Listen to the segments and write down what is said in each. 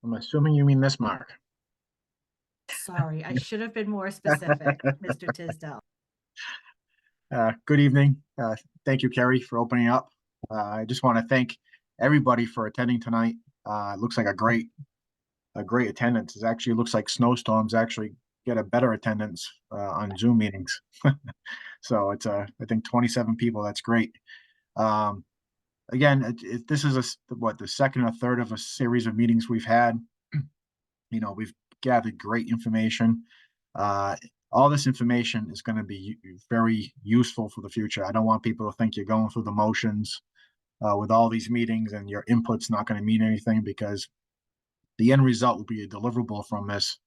I'm assuming you mean this, Mark. Sorry, I should have been more specific, Mr. Tisdale. Good evening. Thank you, Kerry, for opening up. I just want to thank everybody for attending tonight. It looks like a great attendance. It actually looks like snowstorms actually get a better attendance on Zoom meetings. So it's I think 27 people. That's great. Um, Again, this is the second or third of a series of meetings we've had. We've gathered great information. Uh, all this information is going to be very useful for the future. I don't want people to think you're going through the motions with all these meetings and your input's not going to mean anything, because the end result will be a deliverable from this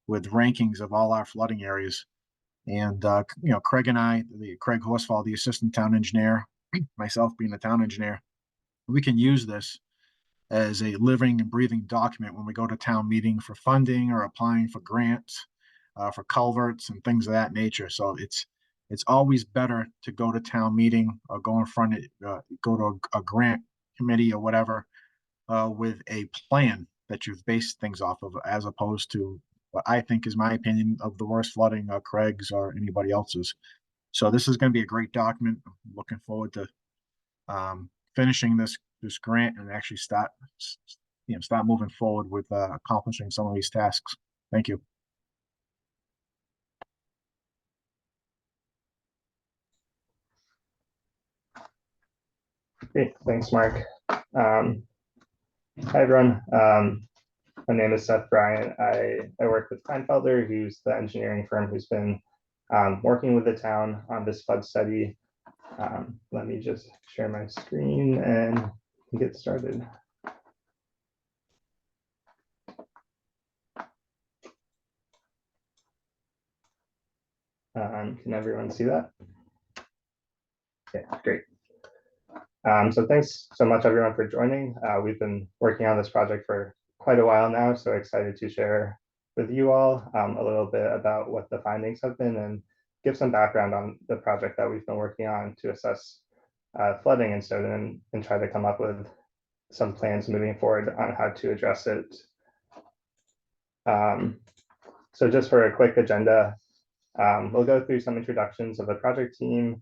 with rankings of all our flooding areas. And Craig and I, Craig Horsfall, the assistant town engineer, myself being the town engineer, we can use this as a living and breathing document when we go to town meeting for funding or applying for grants for culverts and things of that nature. So it's always better to go to town meeting or go in front of go to a grant committee or whatever with a plan that you've based things off of, as opposed to what I think is my opinion of the worst flooding, Craig's or anybody else's. So this is going to be a great document. I'm looking forward to finishing this grant and actually start moving forward with accomplishing some of these tasks. Thank you. Great, thanks, Mark. Hi, everyone. My name is Seth Bryant. I work with Kleinfelder, who's the engineering firm who's been working with the town on this flood study. Let me just share my screen and get started. Can everyone see that? Okay, great. So thanks so much, everyone, for joining. We've been working on this project for quite a while now, so excited to share with you all a little bit about what the findings have been and give some background on the project that we've been working on to assess flooding in Stoughton and try to come up with some plans moving forward on how to address it. So just for a quick agenda, we'll go through some introductions of the project team,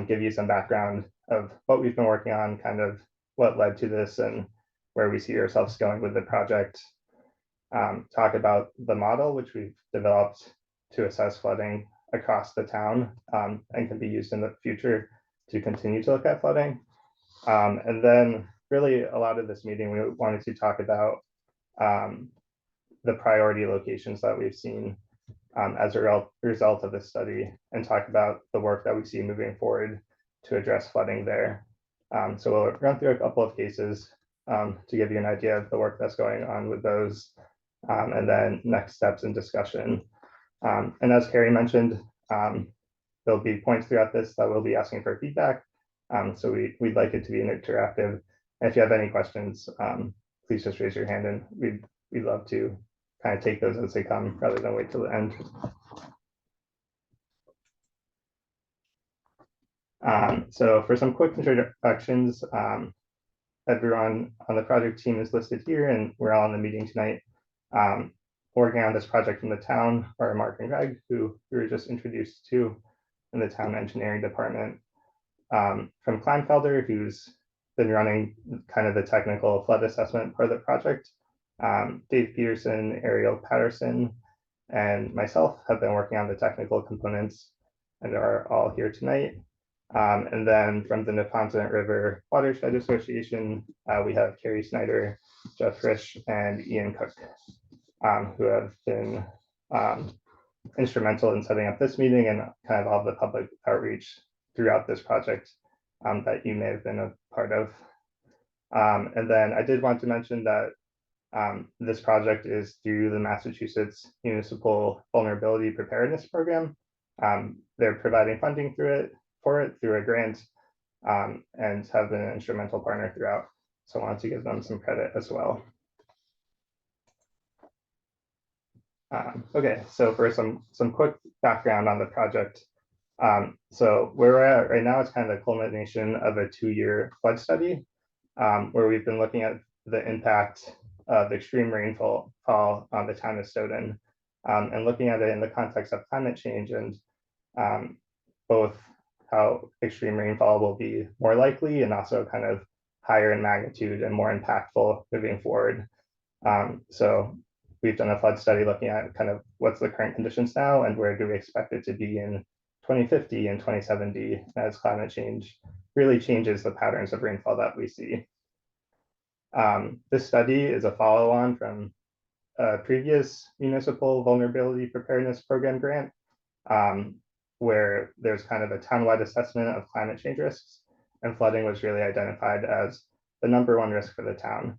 give you some background of what we've been working on, kind of what led to this and where we see ourselves going with the project. Talk about the model which we've developed to assess flooding across the town and can be used in the future to continue to look at flooding. And then really a lot of this meeting, we wanted to talk about the priority locations that we've seen as a result of this study, and talk about the work that we see moving forward to address flooding there. So we'll run through a couple of cases to give you an idea of the work that's going on with those, and then next steps in discussion. And as Carrie mentioned, there'll be points throughout this that we'll be asking for feedback. So we'd like it to be interactive. And if you have any questions, please just raise your hand and we'd love to kind of take those as they come rather than wait till the end. So for some quick introductions, everyone on the project team is listed here and we're all in the meeting tonight. Working on this project from the town are Mark and Greg, who we were just introduced to in the town engineering department. From Kleinfelder, who's been running kind of the technical flood assessment part of the project. Dave Peterson, Ariel Patterson, and myself have been working on the technical components and are all here tonight. And then from the Neponset River Watershed Association, we have Carrie Snyder, Jeff Frisch, and Ian Cook, who have been instrumental in setting up this meeting and kind of all the public outreach throughout this project that you may have been a part of. And then I did want to mention that this project is through the Massachusetts Municipal Vulnerability Preparedness Program. They're providing funding for it through a grant and have been an instrumental partner throughout. So I wanted to give them some credit as well. Okay, so for some quick background on the project. So where we're at right now is kind of the culmination of a 2-year flood study where we've been looking at the impact of extreme rainfall on the town of Stoughton, and looking at it in the context of climate change and both how extreme rainfall will be more likely and also kind of higher in magnitude and more impactful moving forward. So we've done a flood study looking at kind of what's the current conditions now and where do we expect it to be in 2050 and 2070 as climate change really changes the patterns of rainfall that we see. This study is a follow-on from a previous municipal vulnerability preparedness program grant, where there's kind of a townwide assessment of climate change risks, and flooding was really identified as the #1 risk for the town.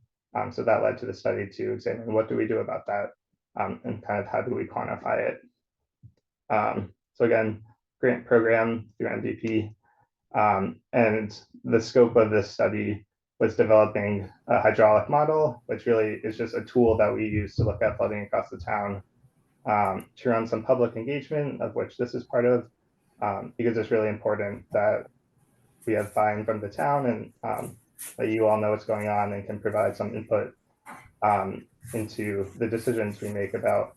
So that led to the study to examine what do we do about that, and kind of how do we quantify it. So again, grant program through MVP, and the scope of this study was developing a hydraulic model, which really is just a tool that we use to look at flooding across the town, to run some public engagement, of which this is part of, because it's really important that we have buy-in from the town and that you all know what's going on and can provide some input into the decisions we make about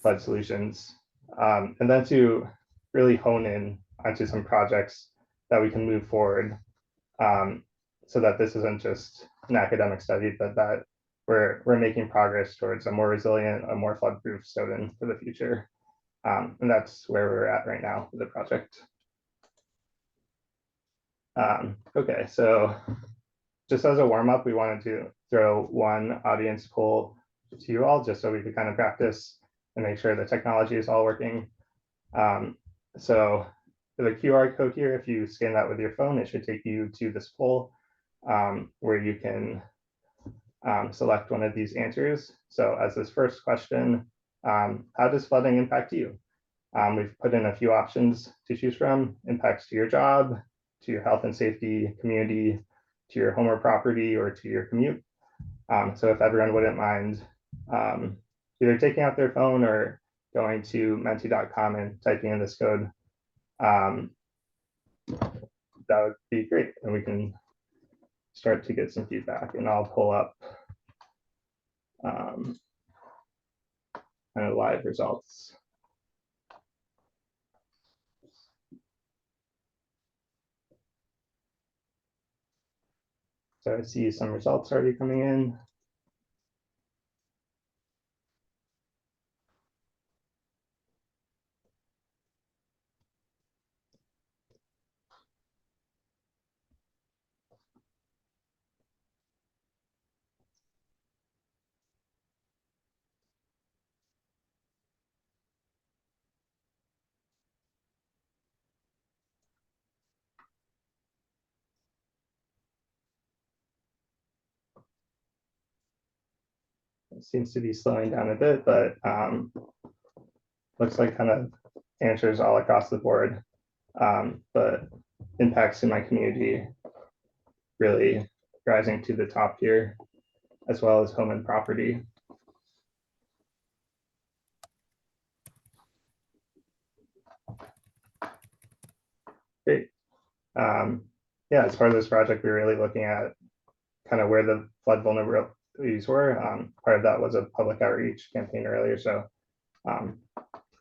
flood solutions. And then to really hone in onto some projects that we can move forward, so that this isn't just an academic study, but that we're making progress towards a more resilient, a more flood-proof Stoughton for the future. And that's where we're at right now with the project. Okay, so just as a warm-up, we wanted to throw one audience poll to you all, just so we could kind of practice and make sure the technology is all working. So the QR code here, if you scan that with your phone, it should take you to this poll, where you can select one of these answers. So as this first question, how does flooding impact you? We've put in a few options to choose from: impacts to your job, to your health and safety, community, to your home or property, or to your commute. So if everyone wouldn't mind either taking out their phone or going to menti.com and typing in this code, that would be great. And we can start to get some feedback, and I'll pull up kind of live results. So I see some results already coming in. It seems to be slowing down a bit, but looks like kind of answers all across the board. But impacts in my community really rising to the top here, as well as home and property. Great. Yeah, as part of this project, we're really looking at kind of where the flood vulnerabilities were. Part of that was a public outreach campaign earlier. So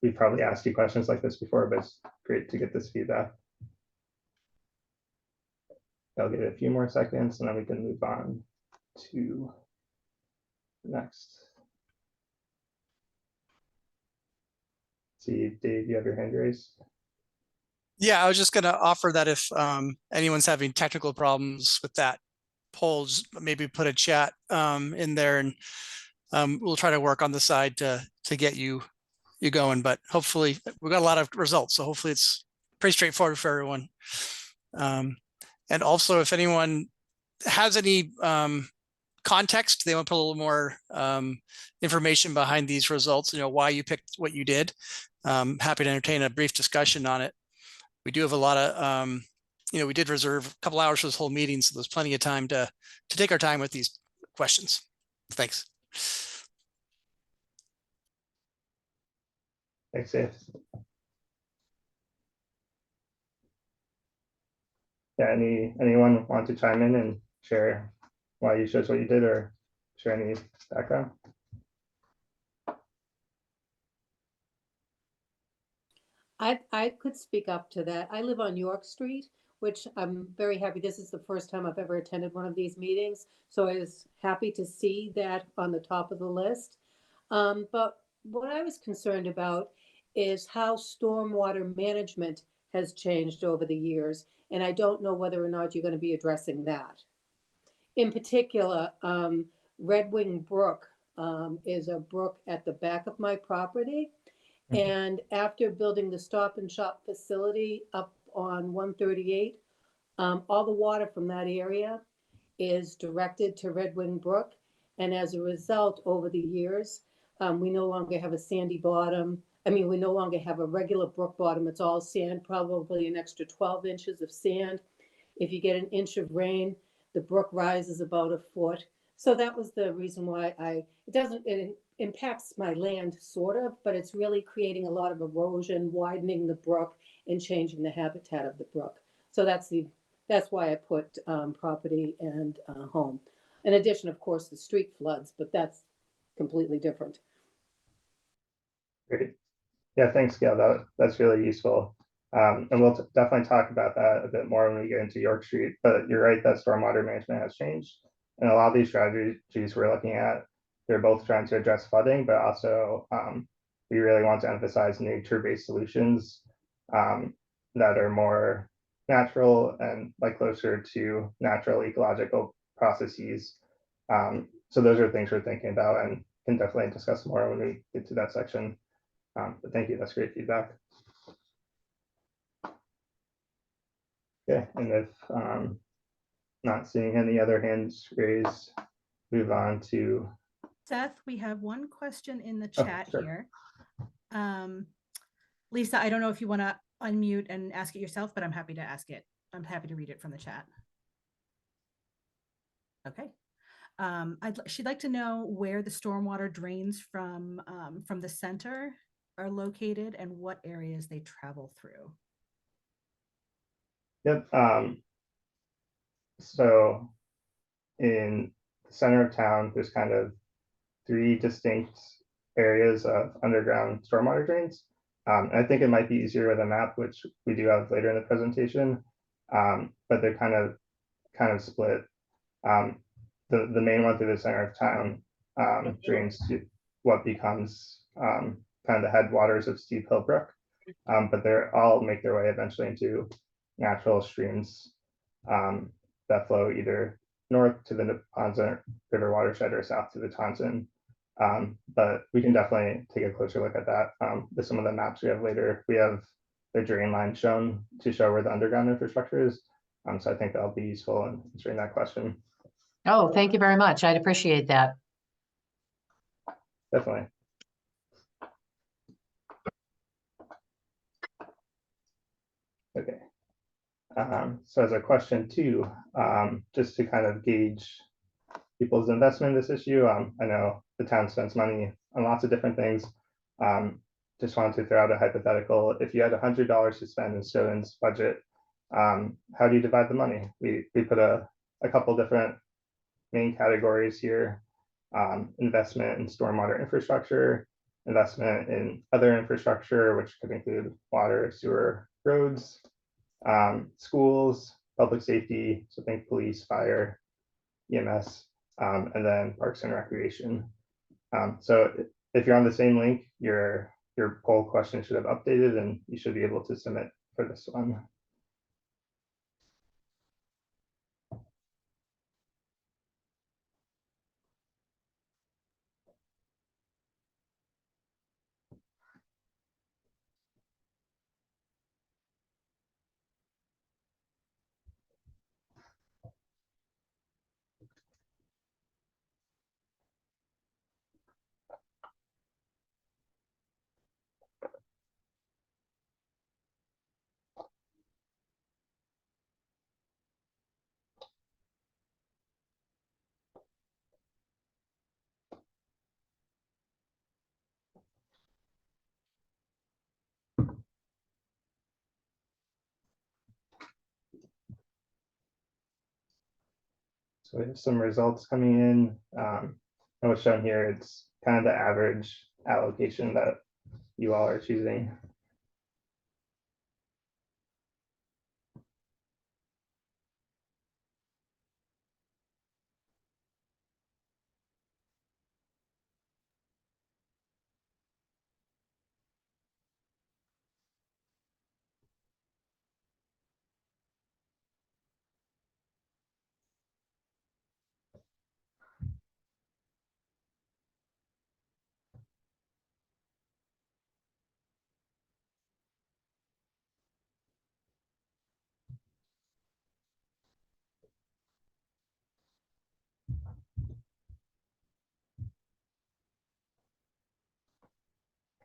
we've probably asked you questions like this before, but it's great to get this feedback. I'll give it a few more seconds and then we can move on to the next. See, Dave, you have your hand raised. Yeah, I was just going to offer that if anyone's having technical problems with that poll, just maybe put a chat in there, and we'll try to work on the side to get you going. But hopefully, we've got a lot of results, so hopefully it's pretty straightforward for everyone. And also, if anyone has any context, they want to put a little more information behind these results, why you picked what you did, happy to entertain a brief discussion on it. We do have a lot of, we did reserve a couple hours for this whole meeting, so there's plenty of time to take our time with these questions. Thanks. Thanks, Dave. Yeah, anyone want to chime in and share why you chose what you did, or share any background? I could speak up to that. I live on York Street, which I'm very happy. This is the first time I've ever attended one of these meetings. So I was happy to see that on the top of the list. But what I was concerned about is how stormwater management has changed over the years. And I don't know whether or not you're going to be addressing that. In particular, Red Wing Brook is a brook at the back of my property. And after building the Stop and Shop facility up on 138, all the water from that area is directed to Red Wing Brook. And as a result, over the years, we no longer have a sandy bottom. I mean, we no longer have a regular brook bottom. It's all sand, probably an extra 12 inches of sand. If you get an inch of rain, the brook rises about a foot. So that was the reason why it impacts my land sort of, but it's really creating a lot of erosion, widening the brook and changing the habitat of the brook. So that's why I put property and home. In addition, of course, the street floods, but that's completely different. Great. Yeah, thanks, Gail. That's really useful. And we'll definitely talk about that a bit more when we get into York Street. But you're right that stormwater management has changed. And a lot of these strategies we're looking at, they're both trying to address flooding, but also we really want to emphasize nature-based solutions that are more natural and like closer to natural ecological processes. So those are things we're thinking about and can definitely discuss more when we get to that section. But thank you, that's great feedback. Okay, and if not seeing any other hands raised, move on to Seth, we have one question in the Oh, chat sure. here. Lisa, I don't know if you want to unmute and ask it yourself, but I'm happy to ask it. I'm happy to read it from the chat. Okay. She'd like to know where the stormwater drains from the center are located and what areas they travel through. Yep. So in the center of town, there's kind of 3 distinct areas of underground stormwater drains. And I think it might be easier with a map, which we do have later in the presentation, but they're kind of split. The main one through the center of town drains to what becomes kind of the headwaters of Steep Hill Brook, but they're all make their way eventually into natural streams that flow either north to the Neponset River watershed or south to the Tonson. But we can definitely take a closer look at that with some of the maps we have later. We have the drain line shown to show where the underground infrastructure is. So I think that'll be useful in answering that question. Oh, thank you very much. I'd appreciate that. Definitely. Okay. So as a question too, just to kind of gauge people's investment in this issue, I know the town spends money on lots of different things. Just wanted to throw out a hypothetical. If you had $100 to spend in Stoughton's budget, how do you divide the money? We put a couple different main categories here. Investment in stormwater infrastructure, investment in other infrastructure, which could include water, sewer, roads, schools, public safety, so think police, fire, EMS, and then parks and recreation. So if you're on the same link, your poll question should have updated and you should be able to submit for this one. So we have some results coming in. And what's shown here, it's kind of the average allocation that you all are choosing.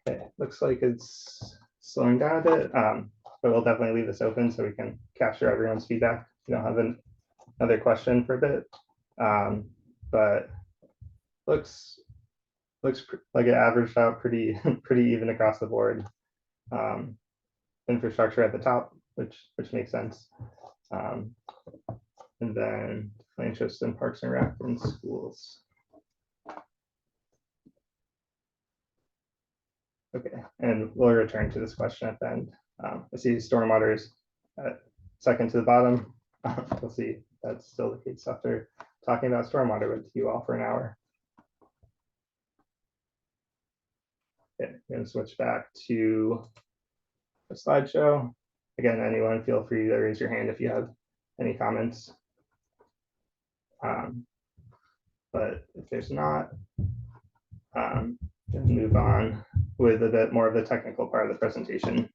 Okay, looks like it's slowing down a bit, but we'll definitely leave this open so we can capture everyone's feedback. We don't have another question for a bit, but looks like it averaged out pretty pretty even across the board. Infrastructure at the top, which makes sense, and then interest in parks and rec and schools. Okay, and we'll return to this question at the end. I see stormwater's second to the bottom. We'll see that's still the case after talking about stormwater with you all for an hour. Okay, I'm going to switch back to the slideshow. Again, anyone feel free to raise your hand if you have any comments. But if there's not, move on with a bit more of the technical part of the presentation.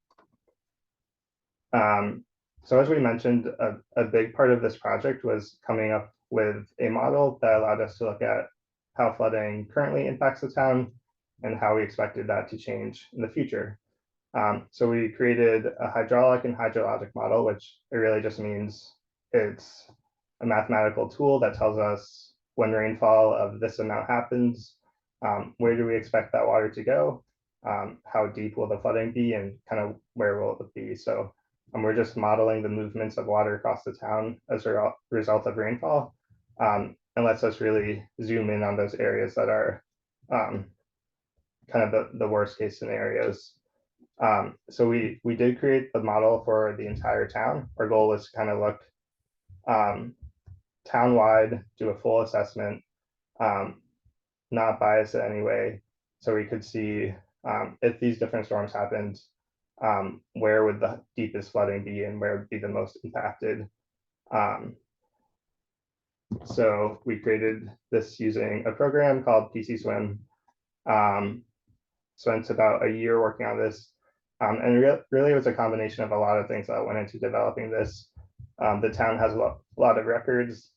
So as we mentioned, a big part of this project was coming up with a model that allowed us to look at how flooding currently impacts the town and how we expected that to change in the future. So we created a hydraulic and hydrologic model, which it really just means it's a mathematical tool that tells us when rainfall of this amount happens, where do we expect that water to go, how deep will the flooding be, and kind of where will it be. So we're just modeling the movements of water across the town as a result of rainfall, and lets us really zoom in on those areas that are kind of the worst case scenarios. So we did create the model for the entire town. Our goal was to kind of look town-wide, do a full assessment, not bias it anyway, so we could see if these different storms happened, where would the deepest flooding be and where would be the most impacted. So we created this using a program called PC Swim. Spent about a year working on this. And really it was a combination of a lot of things that went into developing this. The town has a lot of records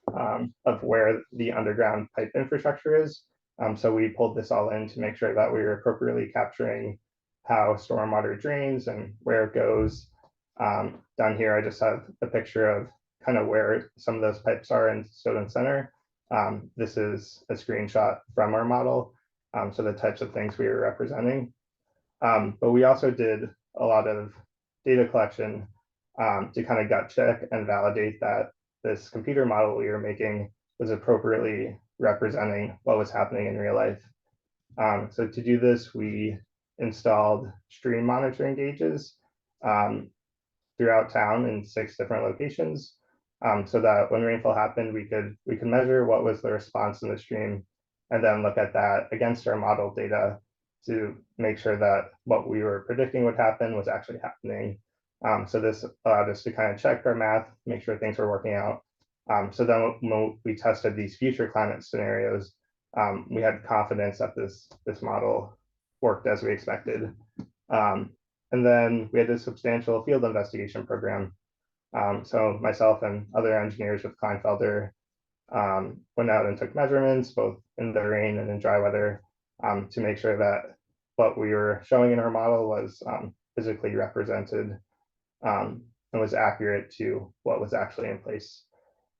of where the underground pipe infrastructure is. So we pulled this all in to make sure that we were appropriately capturing how stormwater drains and where it goes. Down here, I just have a picture of kind of where some of those pipes are in Stoughton Center. This is a screenshot from our model. So the types of things we were representing. But we also did a lot of data collection to kind of gut check and validate that this computer model we were making was appropriately representing what was happening in real life. So to do this, we installed stream monitoring gauges throughout town in 6 different locations, so that when rainfall happened, we could measure what was the response in the stream, and then look at that against our model data to make sure that what we were predicting would happen was actually happening. So this allowed us to kind of check our math, make sure things were working out. So then when we tested these future climate scenarios, we had confidence that this model worked as we expected. And then we had a substantial field investigation program. So myself and other engineers with Kleinfelder went out and took measurements both in the rain and in dry weather to make sure that what we were showing in our model was physically represented and was accurate to what was actually in place.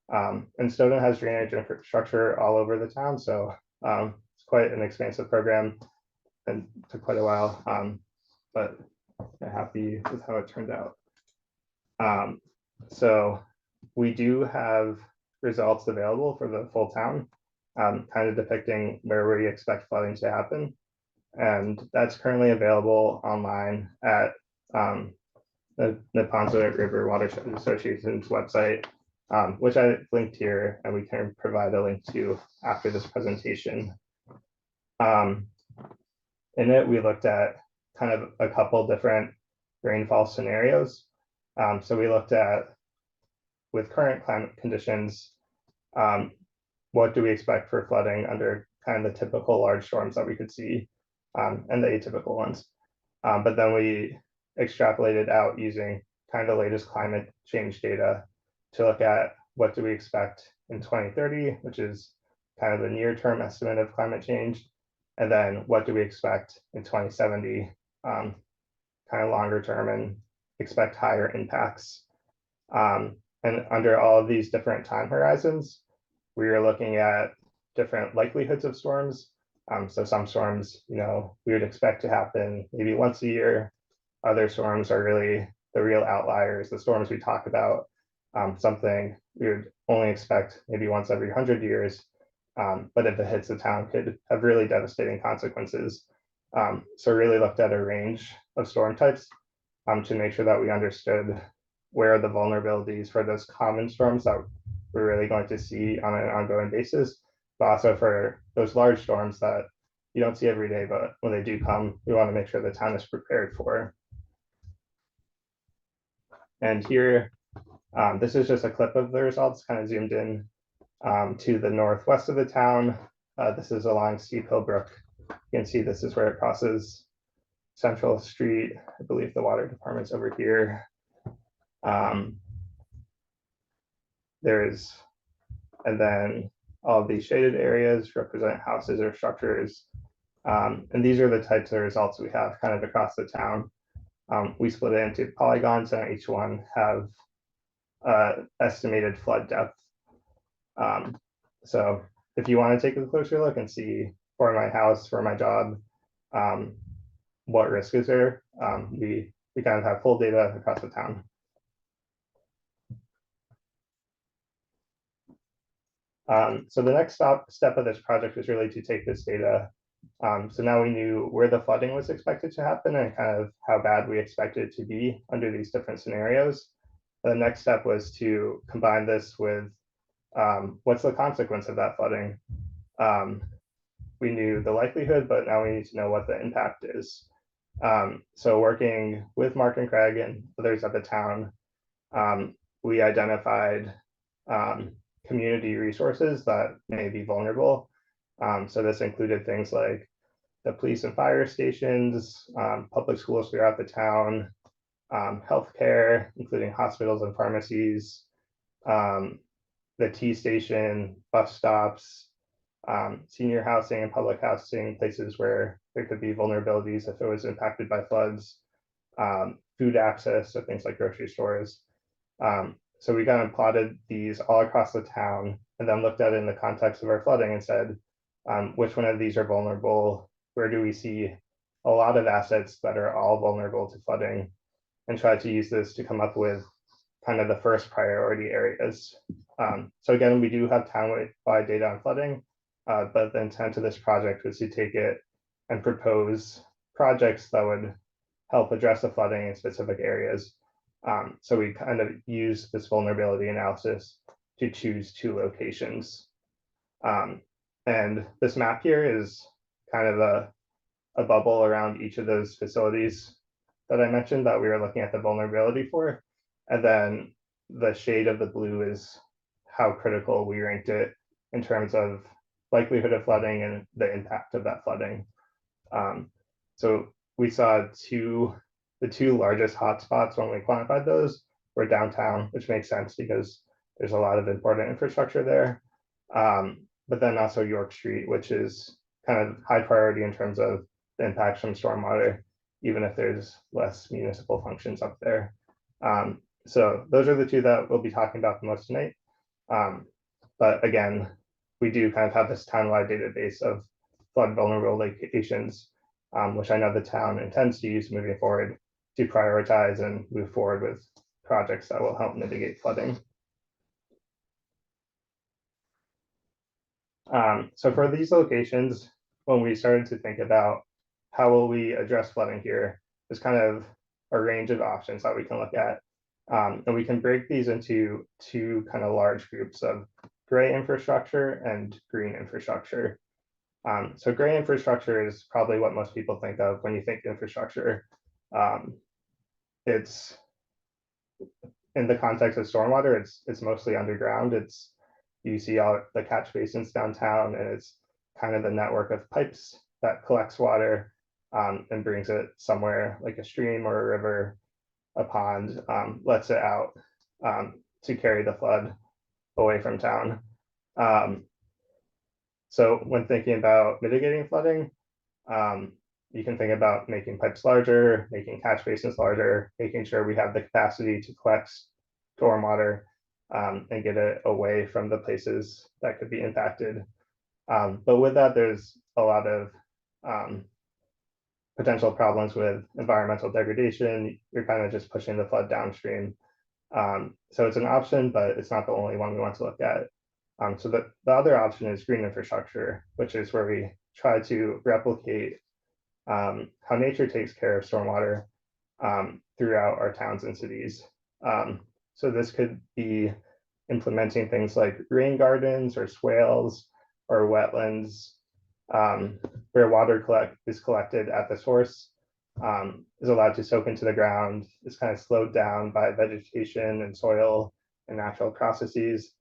And Stoughton has drainage infrastructure all over the town, so it's quite an expansive program and took quite a while, but I'm happy with how it turned out. So we do have results available for the full town. kind of depicting where we expect flooding to happen. And that's currently available online at the Neponset River Watershed Association's website, which I linked here, and we can provide a link to after this presentation. In it, we looked at kind of a couple different rainfall scenarios. So we looked at, with current climate conditions, what do we expect for flooding under kind of the typical large storms that we could see, and the atypical ones. But then we extrapolated out using kind of the latest climate change data to look at what do we expect in 2030, which is kind of the near-term estimate of climate change, and then what do we expect in 2070, kind of longer term, and expect higher impacts. And under all of these different time horizons, we are looking at different likelihoods of storms. So some storms, we would expect to happen maybe once a year. Other storms are really the real outliers, the storms we talk about, something we would only expect maybe once every 100 years. But if it hits the town, could have really devastating consequences. So really looked at a range of storm types to make sure that we understood where are the vulnerabilities for those common storms that we're really going to see on an ongoing basis, but also for those large storms that you don't see every day, but when they do come, we want to make sure the town is prepared for. And here, this is just a clip of the results, kind of zoomed in to the northwest of the town. This is along Steep Hill Brook. You can see this is where it crosses Central Street. I believe the water department's over here. And then all of these shaded areas represent houses or structures. And these are the types of results we have kind of across the town. We split it into polygons, and each one have estimated flood depth. So if you want to take a closer look and see for my house, for my job, what risk is there, we kind of have full data across the town. So the next step of this project was really to take this data. So now we knew where the flooding was expected to happen and kind of how bad we expected it to be under these different scenarios. The next step was to combine this with what's the consequence of that flooding. We knew the likelihood, but now we need to know what the impact is. So working with Mark and Craig and others at the town, we identified community resources that may be vulnerable. So this included things like the police and fire stations, public schools throughout the town, healthcare, including hospitals and pharmacies, the T station, bus stops, senior housing and public housing, places where there could be vulnerabilities if it was impacted by floods, food access, so things like grocery stores. So we kind of plotted these all across the town and then looked at it in the context of our flooding and said, which one of these are vulnerable? Where do we see a lot of assets that are all vulnerable to flooding? And try to use this to come up with kind of the first priority areas. So again, we do have town-wide data on flooding, but the intent of this project was to take it and propose projects that would help address the flooding in specific areas. So we kind of use this vulnerability analysis to choose 2 locations. And this map here is kind of a bubble around each of those facilities that I mentioned that we were looking at the vulnerability for. And then the shade of the blue is how critical we ranked it in terms of likelihood of flooding and the impact of that flooding. So we saw the two largest hotspots when we quantified those were downtown, which makes sense because there's a lot of important infrastructure there. But then also York Street, which is kind of high priority in terms of the impacts from stormwater, even if there's less municipal functions up there. So those are the 2 that we'll be talking about the most tonight. But again, we do kind of have this town-wide database of flood vulnerable locations, which I know the town intends to use moving forward to prioritize and move forward with projects that will help mitigate flooding. So for these locations, when we started to think about how will we address flooding here, there's kind of a range of options that we can look at. And we can break these into two kind of large groups of gray infrastructure and green infrastructure. So gray infrastructure is probably what most people think of when you think infrastructure. It's in the context of stormwater, it's mostly underground. It's you see all the catch basins downtown, and it's kind of the network of pipes that collects water and brings it somewhere like a stream or a river, a pond, lets it out to carry the flood away from town. So when thinking about mitigating flooding, you can think about making pipes larger, making catch basins larger, making sure we have the capacity to collect stormwater and get it away from the places that could be impacted. But with that, there's a lot of potential problems with environmental degradation. You're kind of just pushing the flood downstream. So it's an option, but it's not the only one we want to look at. So the other option is green infrastructure, which is where we try to replicate how nature takes care of stormwater throughout our towns and cities. So this could be implementing things like rain gardens or swales or wetlands where water is collected at the source, is allowed to soak into the ground, is kind of slowed down by vegetation and soil and natural processes.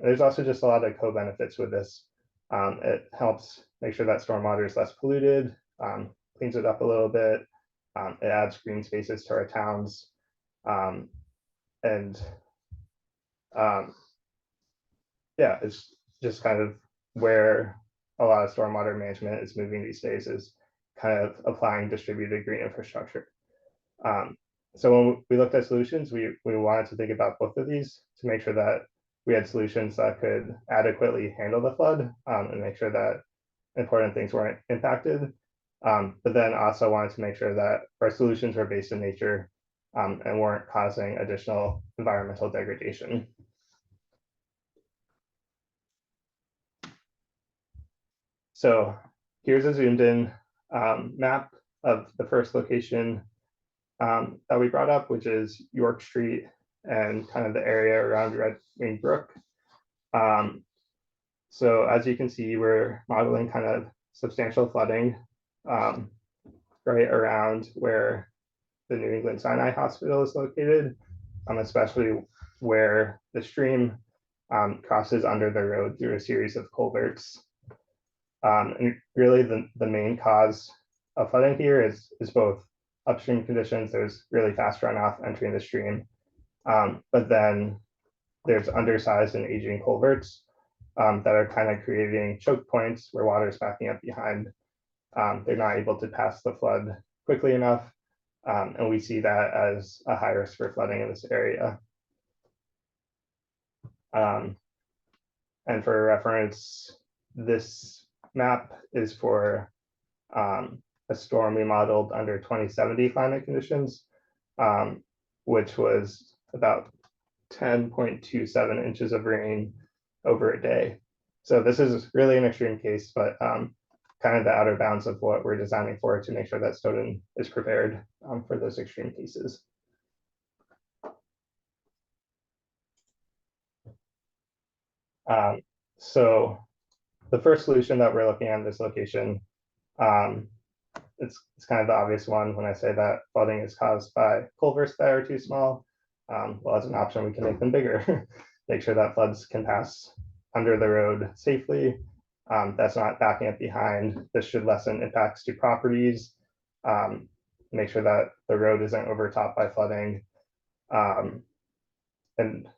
There's also just a lot of co-benefits with this. It helps make sure that stormwater is less polluted, cleans it up a little bit. It adds green spaces to our towns. Yeah, it's just kind of where a lot of stormwater management is moving these days, is kind of applying distributed green infrastructure. So when we looked at solutions, we wanted to think about both of these to make sure that we had solutions that could adequately handle the flood and make sure that important things weren't impacted. But then also wanted to make sure that our solutions were based in nature and weren't causing additional environmental degradation. So here's a zoomed in map of the first location that we brought up, which is York Street and kind of the area around Red Wing Brook. So as you can see, we're modeling kind of substantial flooding right around where the New England Sinai Hospital is located, especially where the stream crosses under the road through a series of culverts. And really the main cause of flooding here is both upstream conditions. There's really fast runoff entering the stream, but then there's undersized and aging culverts that are kind of creating choke points where water is backing up behind. They're not able to pass the flood quickly enough, and we see that as a high risk for flooding in this area. And for reference, this map is for a storm we modeled under 2070 climate conditions, which was about 10.27 inches of rain over a day. So this is really an extreme case, but kind of the outer bounds of what we're designing for to make sure that Stoughton is prepared for those extreme cases. So the first solution that we're looking at in this location, it's kind of the obvious one when I say that flooding is caused by culverts that are too small. Well, as an option, we can make them bigger, make sure that floods can pass under the road safely. That's not backing up behind. This should lessen impacts to properties, make sure that the road isn't overtopped by flooding. And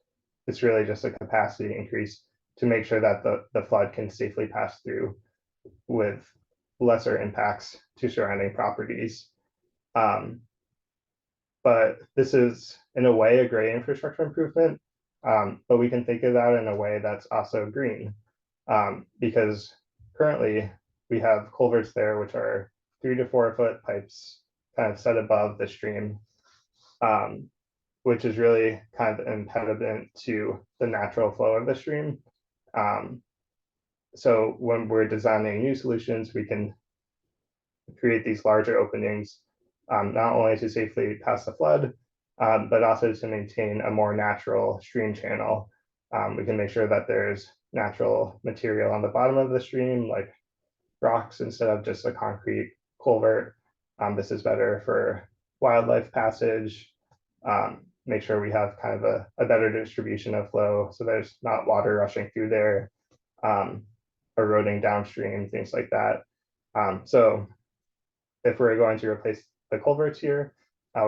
it's really just a capacity increase to make sure that the flood can safely pass through with lesser impacts to surrounding properties. But this is, in a way, a gray infrastructure improvement, but we can think of that in a way that's also green, because currently we have culverts there, which are 3 to 4 foot pipes kind of set above the stream, which is really kind of an impediment to the natural flow of the stream. So when we're designing new solutions, we can create these larger openings, not only to safely pass the flood, but also to maintain a more natural stream channel. We can make sure that there's natural material on the bottom of the stream, like rocks instead of just a concrete culvert. This is better for wildlife passage. Make sure we have kind of a better distribution of flow, so there's not water rushing through there, eroding downstream, things like that. So if we're going to replace the culverts here,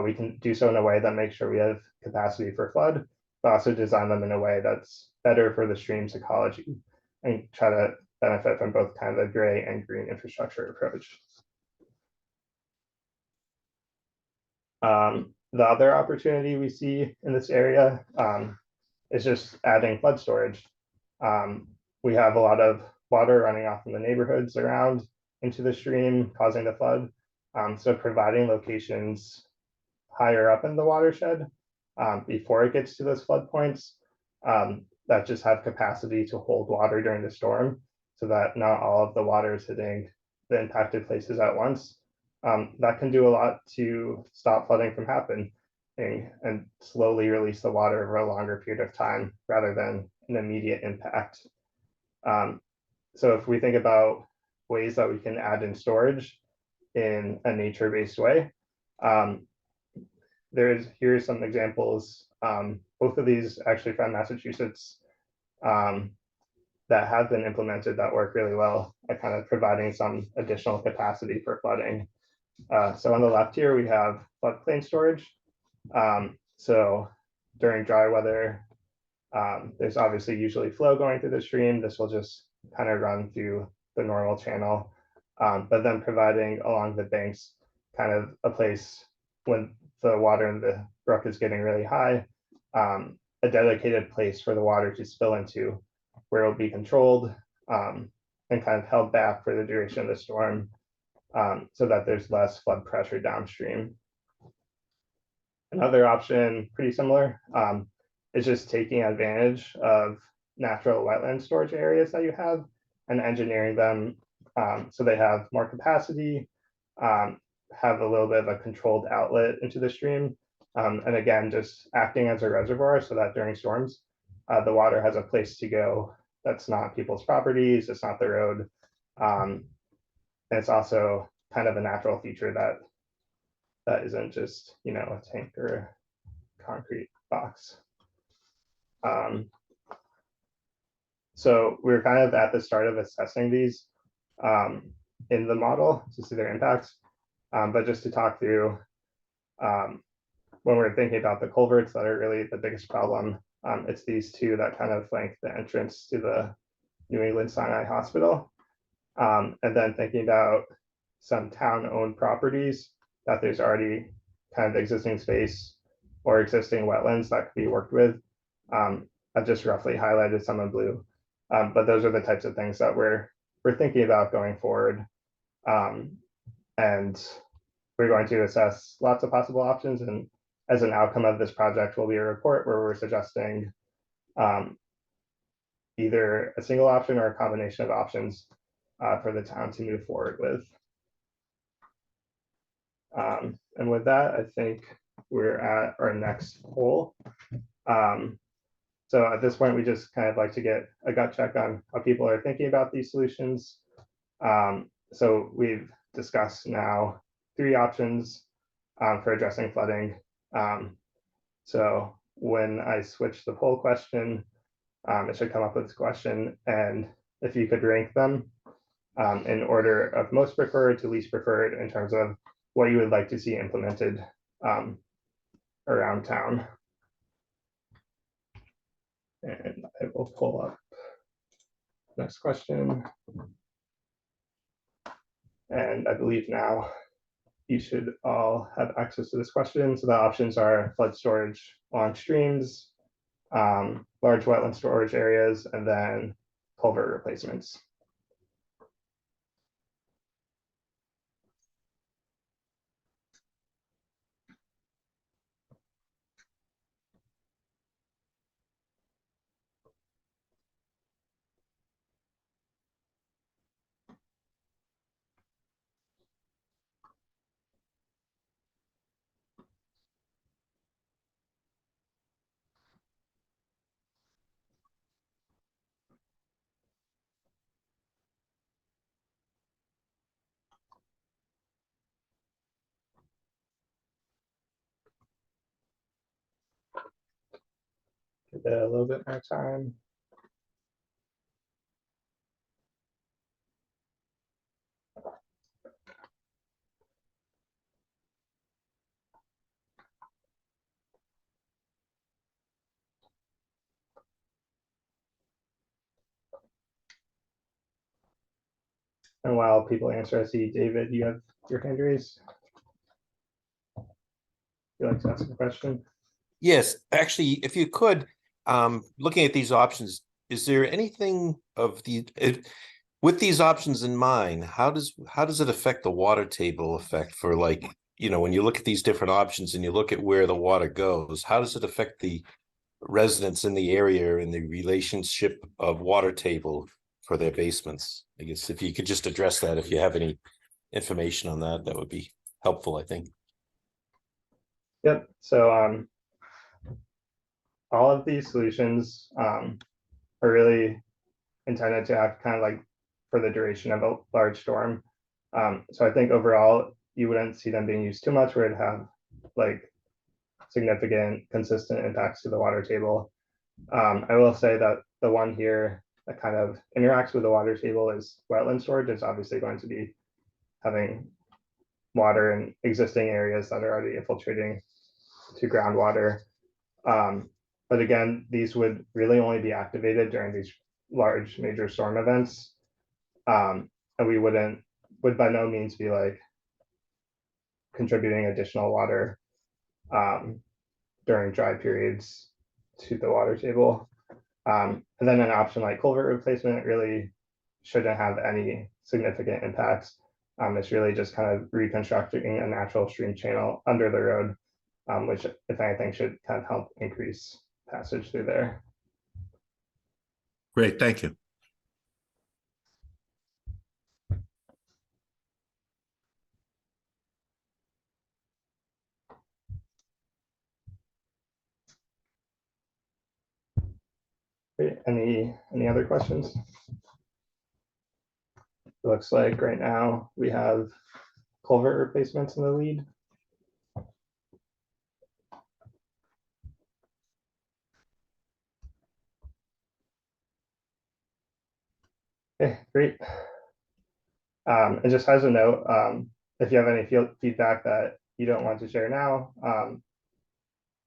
we can do so in a way that makes sure we have capacity for flood, but also design them in a way that's better for the stream's ecology and try to benefit from both kind of the gray and green infrastructure approach. The other opportunity we see in this area is just adding flood storage. We have a lot of water running off in the neighborhoods around into the stream, causing the flood. So providing locations higher up in the watershed before it gets to those flood points that just have capacity to hold water during the storm, so that not all of the water is hitting the impacted places at once. That can do a lot to stop flooding from happening and slowly release the water over a longer period of time rather than an immediate impact. So if we think about ways that we can add in storage in a nature-based way, here's some examples. Both of these actually from Massachusetts that have been implemented that work really well at kind of providing some additional capacity for flooding. So on the left here, we have floodplain storage. So during dry weather, there's obviously usually flow going through the stream. This will just kind of run through the normal channel, but then providing along the banks kind of a place when the water in the brook is getting really high, a dedicated place for the water to spill into, where it'll be controlled and kind of held back for the duration of the storm, so that there's less flood pressure downstream. Another option, pretty similar, is just taking advantage of natural wetland storage areas that you have and engineering them so they have more capacity, have a little bit of a controlled outlet into the stream, and again, just acting as a reservoir so that during storms, the water has a place to go that's not people's properties, it's not the road, and it's also kind of a natural feature that isn't just, you know, a tank or a concrete box. So we're kind of at the start of assessing these in the model to see their impacts. But just to talk through, when we're thinking about the culverts that are really the biggest problem, it's these two that kind of flank the entrance to the New England Sinai Hospital. And then thinking about some town-owned properties that there's already kind of existing space or existing wetlands that could be worked with. I've just roughly highlighted some in blue, but those are the types of things that we're thinking about going forward. And we're going to assess lots of possible options, and as an outcome of this project will be a report where we're suggesting either a single option or a combination of options for the town to move forward with. And with that, I think we're at our next poll. So at this point, we just kind of like to get a gut check on how people are thinking about these solutions. So we've discussed now 3 options for addressing flooding. So when I switch the poll question, it should come up with this question, and if you could rank them in order of most preferred to least preferred in terms of what you would like to see implemented around town. And I will pull up next question. And I believe now you should all have access to this question. So the options are flood storage along streams, large wetland storage areas, and then culvert replacements. give it a little bit more time. And while people answer, I see David, you have your hand raised. You like to ask a question? Yes, actually, if you could, looking at these options, is there anything of with these options in mind, how does it affect the water table effect for, like, when you look at these different options and you look at where the water goes, how does it affect the residents in the area and the relationship of water table for their basements? I guess if you could just address that, if you have any information on that, that would be helpful, I think. Yep. So all of these solutions are really intended to act kind of like for the duration of a large storm. So I think overall you wouldn't see them being used too much where it'd have like significant consistent impacts to the water table. I will say that the one here that kind of interacts with the water table is wetland storage. It's obviously going to be having water in existing areas that are already infiltrating to groundwater. But again, these would really only be activated during these large major storm events. And we would by no means be like contributing additional water during dry periods to the water table. And then an option like culvert replacement really shouldn't have any significant impacts. It's really just kind of reconstructing a natural stream channel under the road, which, if anything, should kind of help increase passage through there. Great, thank you. Great. Any other questions? It looks like right now we have culvert replacements in the lead. Okay, great. And just as a note, if you have any feedback that you don't want to share now,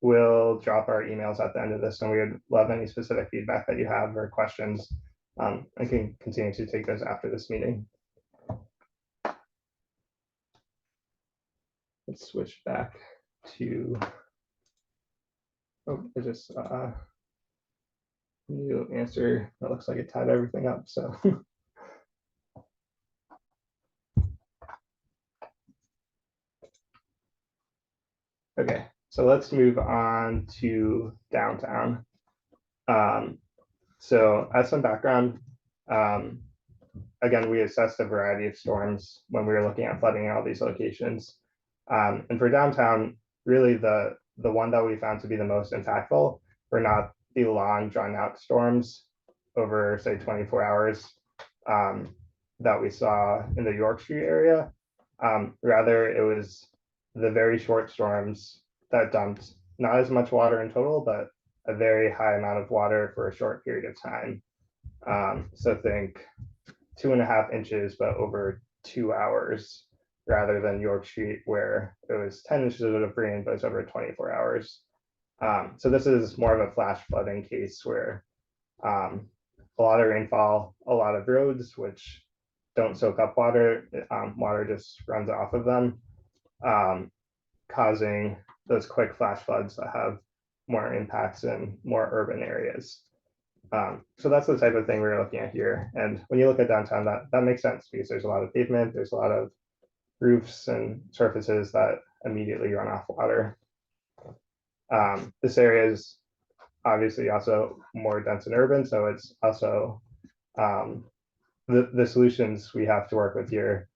we'll drop our emails at the end of this, and we would love any specific feedback that you have or questions. I can continue to take those after this meeting. Let's switch back to, I just new answer. That looks like it tied everything up, so. Okay, so let's move on to downtown. So as some background, again, we assessed a variety of storms when we were looking at flooding in all these locations. And for downtown, really the one that we found to be the most impactful were not the long drawn out storms over, say, 24 hours that we saw in the York Street area. Rather, it was the very short storms that dumped not as much water in total, but a very high amount of water for a short period of time. So think 2.5 inches, but over 2 hours, rather than York Street, where it was 10 inches of rain, but it's over 24 hours. So this is more of a flash flooding case where a lot of rainfall, a lot of roads, which don't soak up water, water just runs off of them, causing those quick flash floods that have more impacts in more urban areas. So that's the type of thing we're looking at here. And when you look at downtown, that makes sense because there's a lot of pavement, there's a lot of roofs and surfaces that immediately run off water. This area is obviously also more dense and urban, so it's also the solutions we have to work with here.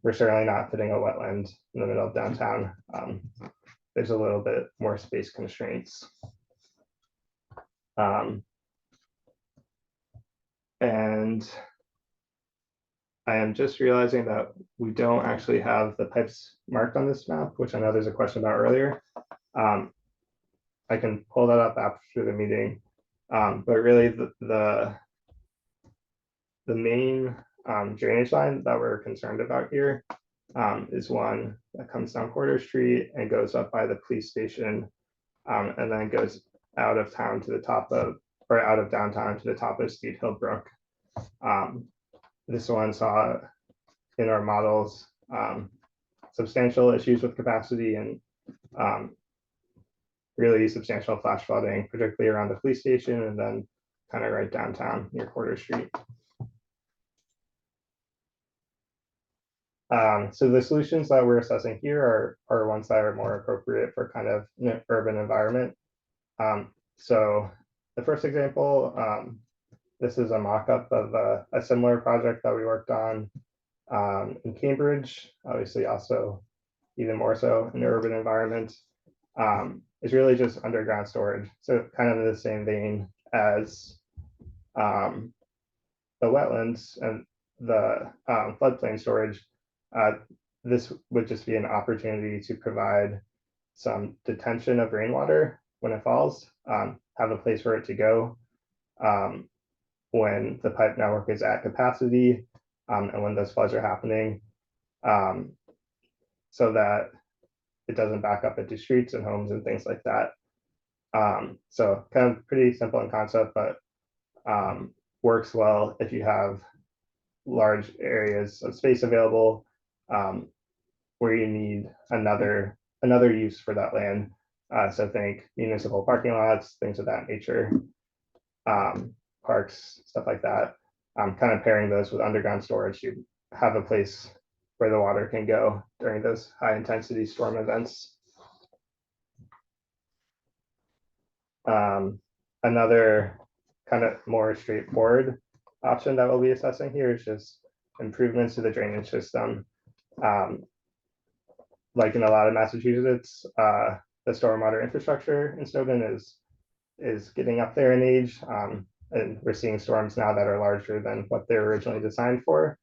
We're certainly not putting a wetland in the middle of downtown. There's a little bit more space constraints. And I am just realizing that we don't actually have the pipes marked on this map, which I know there's a question about earlier. I can pull that up after the meeting. But really the main drainage line that we're concerned about here is one that comes down Quarter Street and goes up by the police station, and then goes out of town to the top of, or out of downtown to the top of Steed Hill Brook. This one saw in our models substantial issues with capacity and really substantial flash flooding, particularly around the police station and then kind of right downtown near Quarter Street. So the solutions that we're assessing here are ones that are more appropriate for kind of an urban environment. So the first example, this is a mock-up of a similar project that we worked on in Cambridge, obviously also even more so in the urban environment. It's really just underground storage. So kind of in the same vein as the wetlands and the floodplain storage. This would just be an opportunity to provide some detention of rainwater when it falls, have a place for it to go when the pipe network is at capacity and when those floods are happening, so that it doesn't back up into streets and homes and things like that. So kind of pretty simple in concept, but works well if you have large areas of space available where you need another use for that land. So think municipal parking lots, things of that nature, parks, stuff like that. Kind of pairing those with underground storage, you have a place where the water can go during those high intensity storm events. Another kind of more straightforward option that we'll be assessing here is just improvements to the drainage system. Like in a lot of Massachusetts, the stormwater infrastructure in Stoughton is getting up there in age, and we're seeing storms now that are larger than what they were originally designed for.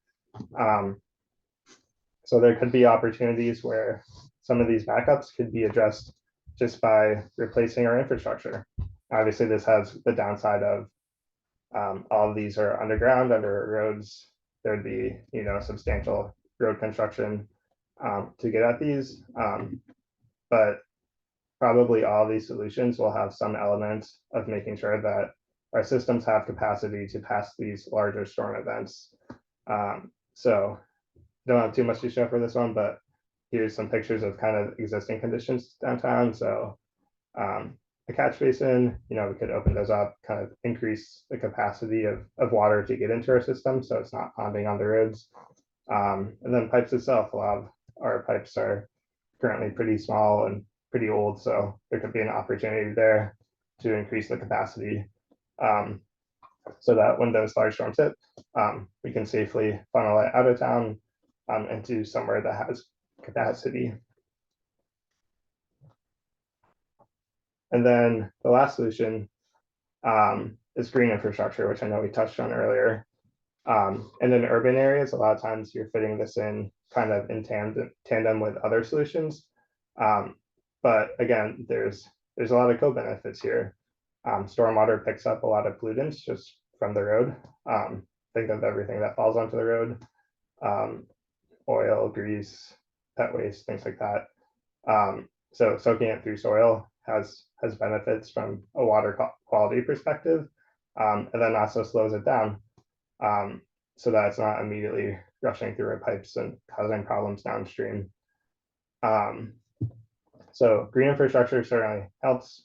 So there could be opportunities where some of these backups could be addressed just by replacing our infrastructure. Obviously, this has the downside of all of these are underground under roads. There'd be, substantial road construction to get at these, but probably all these solutions will have some element of making sure that our systems have capacity to pass these larger storm events. So don't have too much to show for this one, but here's some pictures of kind of existing conditions downtown. So a catch basin, we could open those up, kind of increase the capacity of water to get into our system so it's not ponding on the roads. And then pipes itself, a lot of our pipes are currently pretty small and pretty old, so there could be an opportunity there to increase the capacity so that when those large storms hit, we can safely funnel it out of town into somewhere that has capacity. And then the last solution is green infrastructure, which I know we touched on earlier. And in urban areas, a lot of times you're fitting this in kind of in tandem with other solutions. But again, there's a lot of co-benefits here. Stormwater picks up a lot of pollutants just from the road. Think of everything that falls onto the road, oil, grease, pet waste, things like that. So soaking it through soil has benefits from a water quality perspective, and then also slows it down so that it's not immediately rushing through our pipes and causing problems downstream. So green infrastructure certainly helps,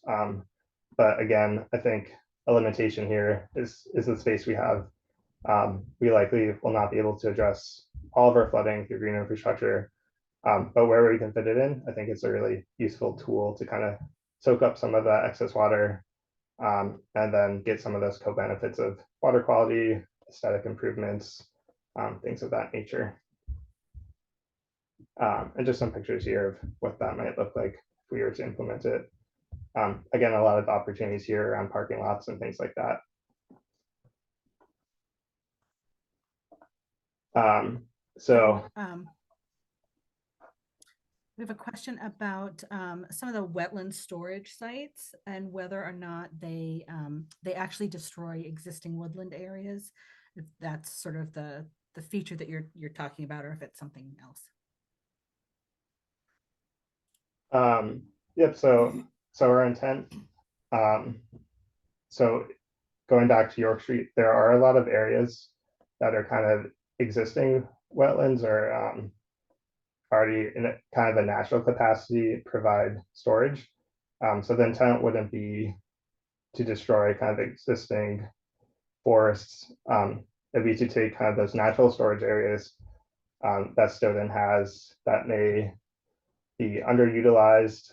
but again, I think a limitation here is the space we have. We likely will not be able to address all of our flooding through green infrastructure, but where we can fit it in, I think it's a really useful tool to kind of soak up some of that excess water and then get some of those co-benefits of water quality, aesthetic improvements, things of that nature. And just some pictures here of what that might look like if we were to implement it. Again, a lot of opportunities here around parking lots and things like that. We have a question about some of the wetland storage sites and whether or not they actually destroy existing woodland areas. If that's sort of the feature that you're talking about, or if it's something else. Yep. So our intent. So going back to York Street, there are a lot of areas that are kind of existing wetlands or already in a kind of a natural capacity provide storage. So the intent wouldn't be to destroy kind of existing forests. It'd be to take kind of those natural storage areas that Stoughton has that may be underutilized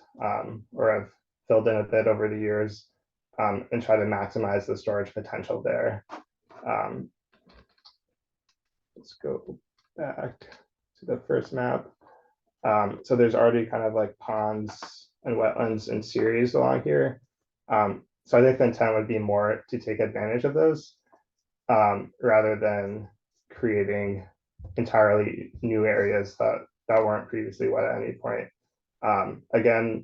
or have filled in a bit over the years and try to maximize the storage potential there. Let's go back to the first map. So there's already kind of like ponds and wetlands in series along here. So I think the intent would be more to take advantage of those rather than creating entirely new areas that weren't previously wet at any point. Again,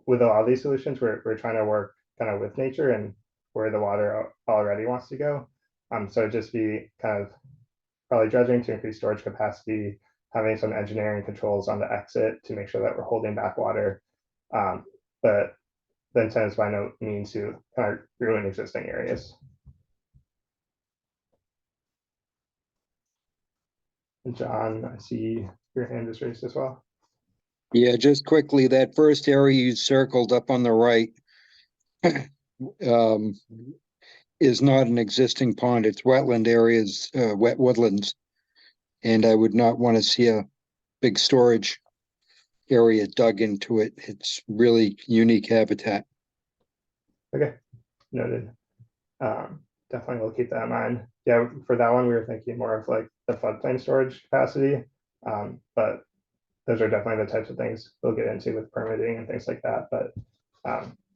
with a lot of these solutions, we're trying to work kind of with nature and where the water already wants to go. So it'd just be kind of probably dredging to increase storage capacity, having some engineering controls on the exit to make sure that we're holding back water. But the intent is by no means to kind of ruin existing areas. And John, I see your hand is raised as well. Yeah, just quickly, that first area you circled up on the right is not an existing pond. It's wetland areas, wet woodlands. And I would not want to see a big storage area dug into it. It's really unique habitat. Okay, noted. Definitely we'll keep that in mind. Yeah, for that one, we were thinking more of like the floodplain storage capacity. But those are definitely the types of things we'll get into with permitting and things like that. But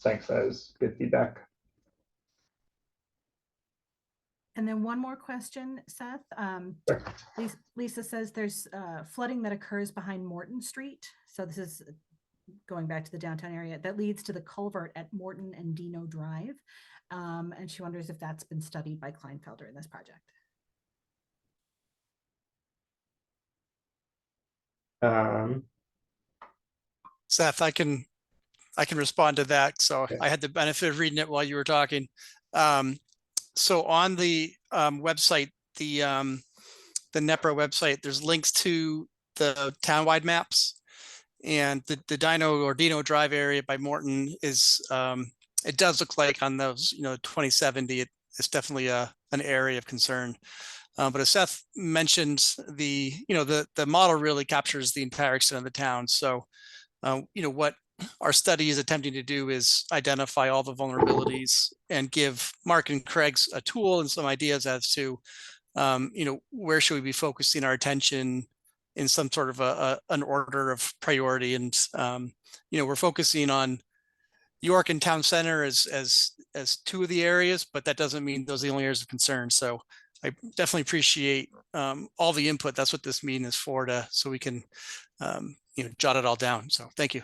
thanks, that was good feedback. And then one more question, Seth. Sure. Lisa says there's flooding that occurs behind Morton Street. So this is going back to the downtown area that leads to the culvert at Morton and Dino Drive. And she wonders if that's been studied by Kleinfelder in this project. Seth, I can respond to that. So Okay. I had the benefit of reading it while you were talking. So on the website, the NEPRA website, there's links to the townwide maps, and the Dino Drive area by Morton is it does look like on those 2070 it's definitely an area of concern. But as Seth mentioned, the model really captures the entire extent of the town. So what our study is attempting to do is identify all the vulnerabilities and give Mark and Craig's a tool and some ideas as to, where should we be focusing our attention in some sort of an order of priority. And, we're focusing on York and Town Center as two of the areas, but that doesn't mean those are the only areas of concern. So I definitely appreciate all the input. That's what this meeting is for, so we can, jot it all down. So thank you.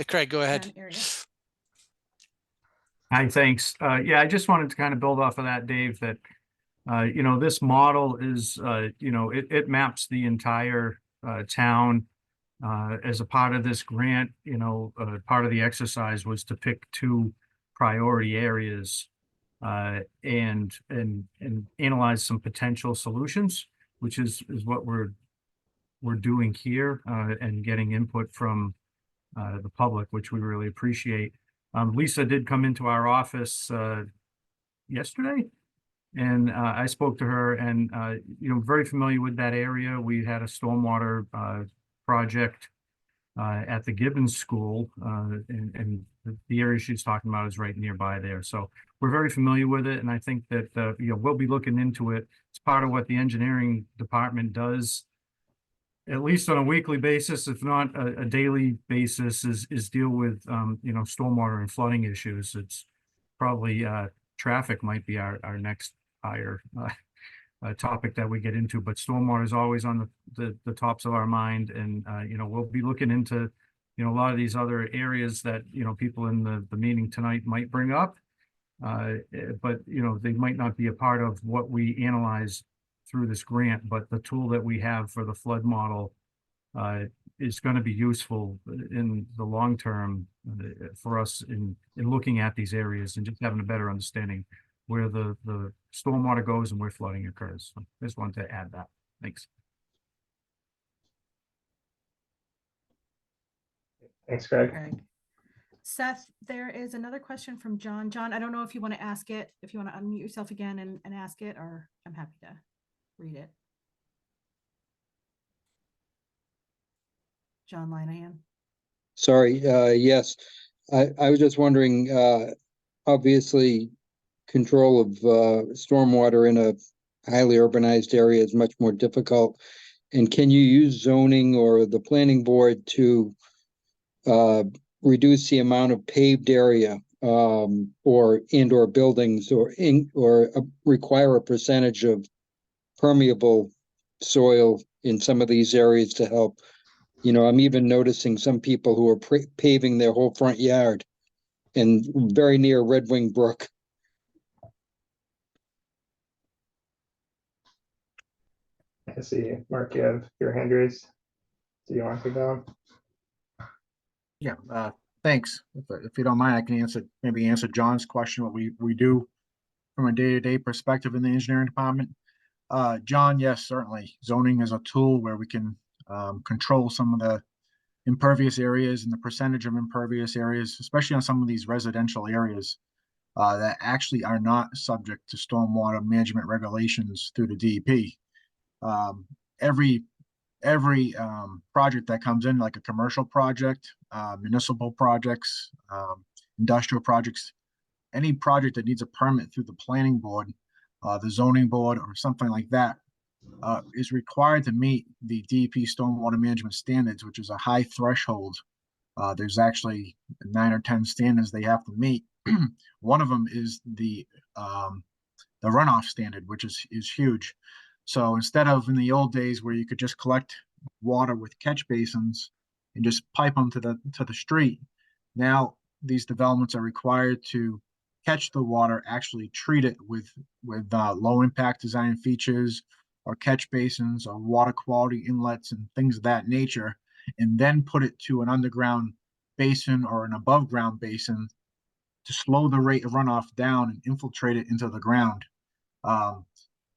Craig, go ahead. Hi, thanks. Yeah, I just wanted to kind of build off of that, Dave, that, this model is, it maps the entire town as a part of this grant. Part of the exercise was to pick two priority areas and analyze some potential solutions, which is what we're doing here, and getting input from the public, which we really appreciate. Lisa did come into our office yesterday, and I spoke to her, and very familiar with that area. We had a stormwater project at the Gibbons School, and the area she's talking about is right nearby there. So we're very familiar with it, and I think that we'll be looking into it. It's part of what the engineering department does, at least on a weekly basis, if not a daily basis, is deal with stormwater and flooding issues. It's probably traffic might be our next higher topic that we get into, but stormwater is always on the tops of our mind. And, you know, we'll be looking into, you know, a lot of these other areas that, you know, people in the meeting tonight might bring up. But, you know, they might not be a part of what we analyze through this grant, but the tool that we have for the flood model is going to be useful in the long term for us in looking at these areas and just having a better understanding where the stormwater goes and where flooding occurs. So I just wanted to add that. Thanks. Thanks, Greg. Greg. Seth, there is another question from John. John, I don't know if you want to ask it, if you want to unmute yourself again and ask it, or I'm happy to read it. John Linehan. Sorry, yes. I was just wondering, obviously, control of stormwater in a highly urbanized area is much more difficult. And can you use zoning or the planning board to reduce the amount of paved area or indoor buildings or require a percentage of permeable soil in some of these areas to help? You know, I'm even noticing some people who are paving their whole front yard and very near Red Wing Brook. I see, Mark, you have your hand raised. Do you want to go? Yeah, thanks. If you don't mind, I can maybe answer John's question, what we do from a day-to-day perspective in the engineering department. John, yes, certainly. Zoning is a tool where we can control some of the impervious areas and the percentage of impervious areas, especially on some of these residential areas that actually are not subject to stormwater management regulations through the DEP. Every project that comes in, like a commercial project, municipal projects, industrial projects, any project that needs a permit through the planning board, the zoning board, or something like that, is required to meet the DEP stormwater management standards, which is a high threshold. There's actually 9 or 10 standards they have to meet. One of them is the runoff standard, which is huge. So instead of in the old days where you could just collect water with catch basins and just pipe them to the street, now these developments are required to catch the water, actually treat it with low impact design features or catch basins or water quality inlets and things of that nature, and then put it to an underground basin or an above ground basin to slow the rate of runoff down and infiltrate it into the ground.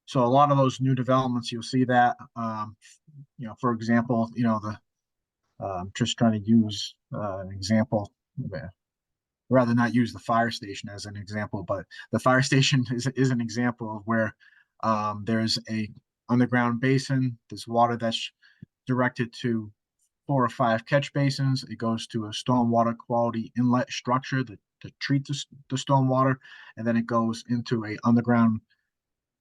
So a lot of those new developments, you'll see that, you know, for example, you know, just trying to use an example, rather not use the fire station as an example, but the fire station is an example of where there's a underground basin, there's water that's directed to 4 or 5 catch basins. It goes to a stormwater quality inlet structure to treat the stormwater, and then it goes into a underground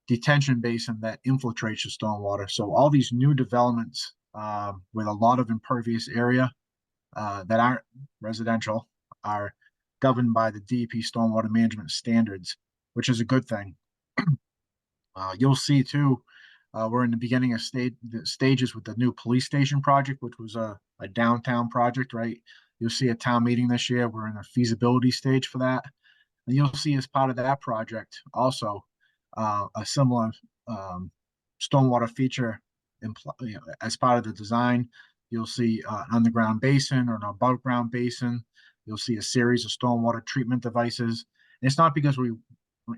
detention basin that infiltrates the stormwater. So all these new developments with a lot of impervious area that aren't residential are governed by the DEP stormwater management standards, which is a good thing. You'll see too, we're in the beginning of stages with the new police station project, which was a downtown project, right? You'll see a town meeting this year. We're in a feasibility stage for that. And you'll see as part of that project also a similar stormwater feature as part of the design. You'll see an underground basin or an above ground basin. You'll see a series of stormwater treatment devices. And it's not because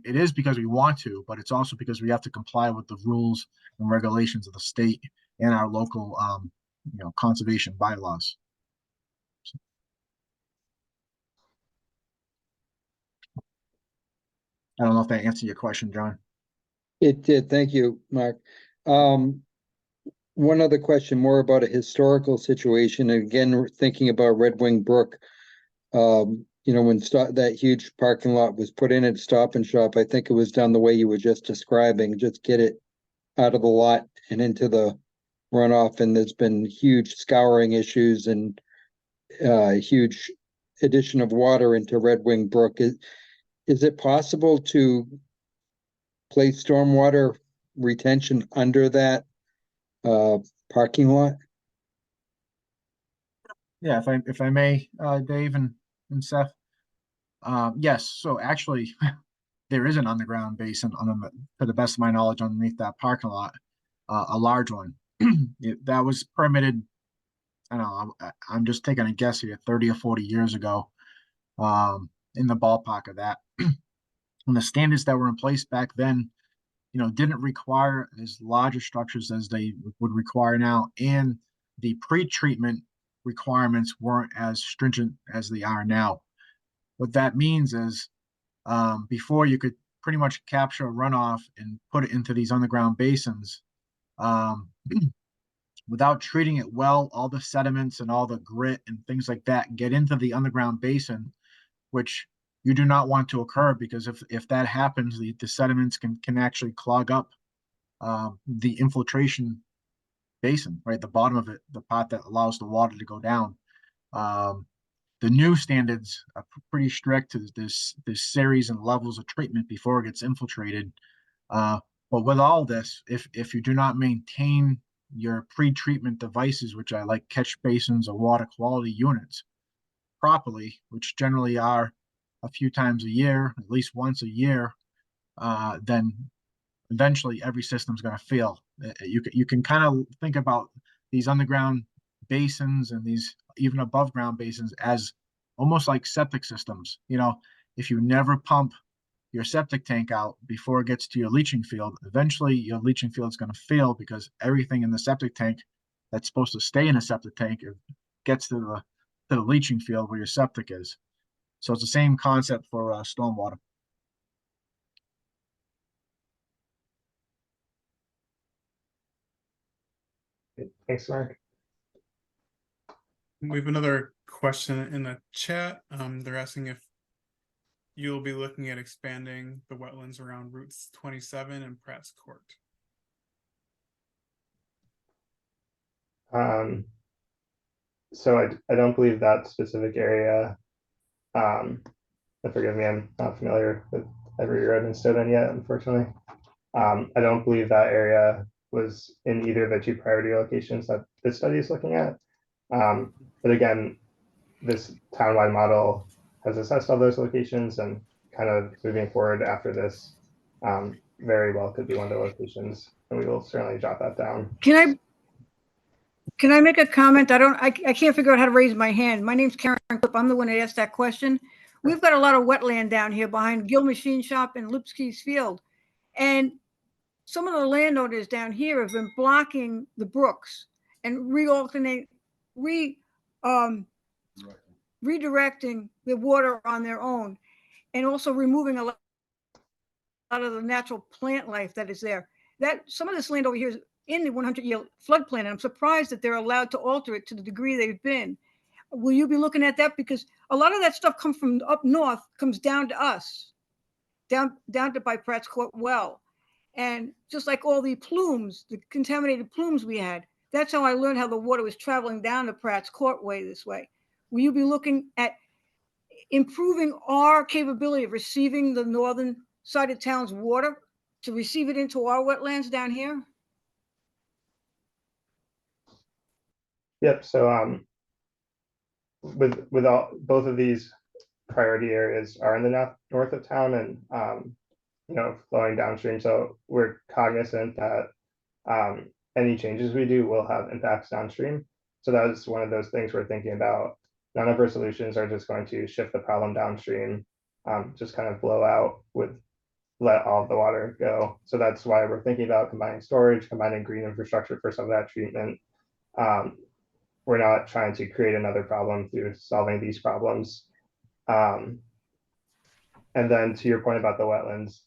it is because we want to, but it's also because we have to comply with the rules and regulations of the state and our local, conservation bylaws. I don't know if that answered your question, John. It did. Thank you, Mark. One other question, more about a historical situation. Again, thinking about Red Wing Brook, when that huge parking lot was put in at Stop and Shop, I think it was done the way you were just describing, just get it out of the lot and into the runoff. And there's been huge scouring issues and huge addition of water into Red Wing Brook. Is it possible to place stormwater retention under that parking lot? Yeah, if I may, Dave and Seth. Yes, so actually, there is an underground basin to the best of my knowledge, underneath that parking lot, a large one. That was permitted, I don't know, I'm just taking a guess here, 30 or 40 years ago, in the ballpark of that. And the standards that were in place back then, didn't require as larger structures as they would require now, and the pre-treatment requirements weren't as stringent as they are now. What that means is, before you could pretty much capture a runoff and put it into these underground basins, um, without treating it well, all the sediments and all the grit and things like that get into the underground basin, which you do not want to occur, because if that happens, the sediments can actually clog up the infiltration basin, right? The bottom of it, the part that allows the water to go down. The new standards are pretty strict. There's series and levels of treatment before it gets infiltrated. But with all this, if you do not maintain your pre-treatment devices, which are like catch basins or water quality units, properly, which generally are a few times a year, at least once a year, then eventually every system's going to fail. You can kind of think about these underground basins and these even above ground basins as almost like septic systems. If you never pump your septic tank out before it gets to your leaching field, eventually your leaching field is going to fail, because everything in the septic tank that's supposed to stay in a septic tank gets to the leaching field where your septic is. So it's the same concept for stormwater. Thanks, Mark. We have another question in the chat. They're asking if you'll be looking at expanding the wetlands around routes 27 and Pratt's Court. So I don't believe that specific area, forgive me, I'm not familiar with every road in Stoughton yet, unfortunately. I don't believe that area was in either of the two priority locations that this study is looking at. But again, this townwide model has assessed all those locations, and kind of moving forward after this, very well could be one of the locations, and we will certainly jot that down. Can I make a comment? I can't figure out how to raise my hand. My name's Karen Clip. I'm the one that asked that question. We've got a lot of wetland down here behind Gill Machine Shop and Lipsky's Field. And some of the landowners down here have been blocking the brooks and redirecting the water on their own, and also removing a lot of the natural plant life that is there. That some of this land over here is in the 100-year floodplain, and I'm surprised that they're allowed to alter it to the degree they've been. Will you be looking at that? Because a lot of that stuff comes from up north, comes down to us, down to by Pratt's Court well. And just like all the plumes, the contaminated plumes we had, that's how I learned how the water was traveling down the Pratt's Court way this way. Will you be looking at improving our capability of receiving the northern side of town's water to receive it into our wetlands down here? Yep. So with both of these priority areas are in the north of town, and flowing downstream. So we're cognizant that any changes we do will have impacts downstream. So that is one of those things we're thinking about. None of our solutions are just going to shift the problem downstream, just kind of blow out let all of the water go. So that's why we're thinking about combining storage, combining green infrastructure for some of that treatment. We're not trying to create another problem through solving these problems. And then to your point about the wetlands,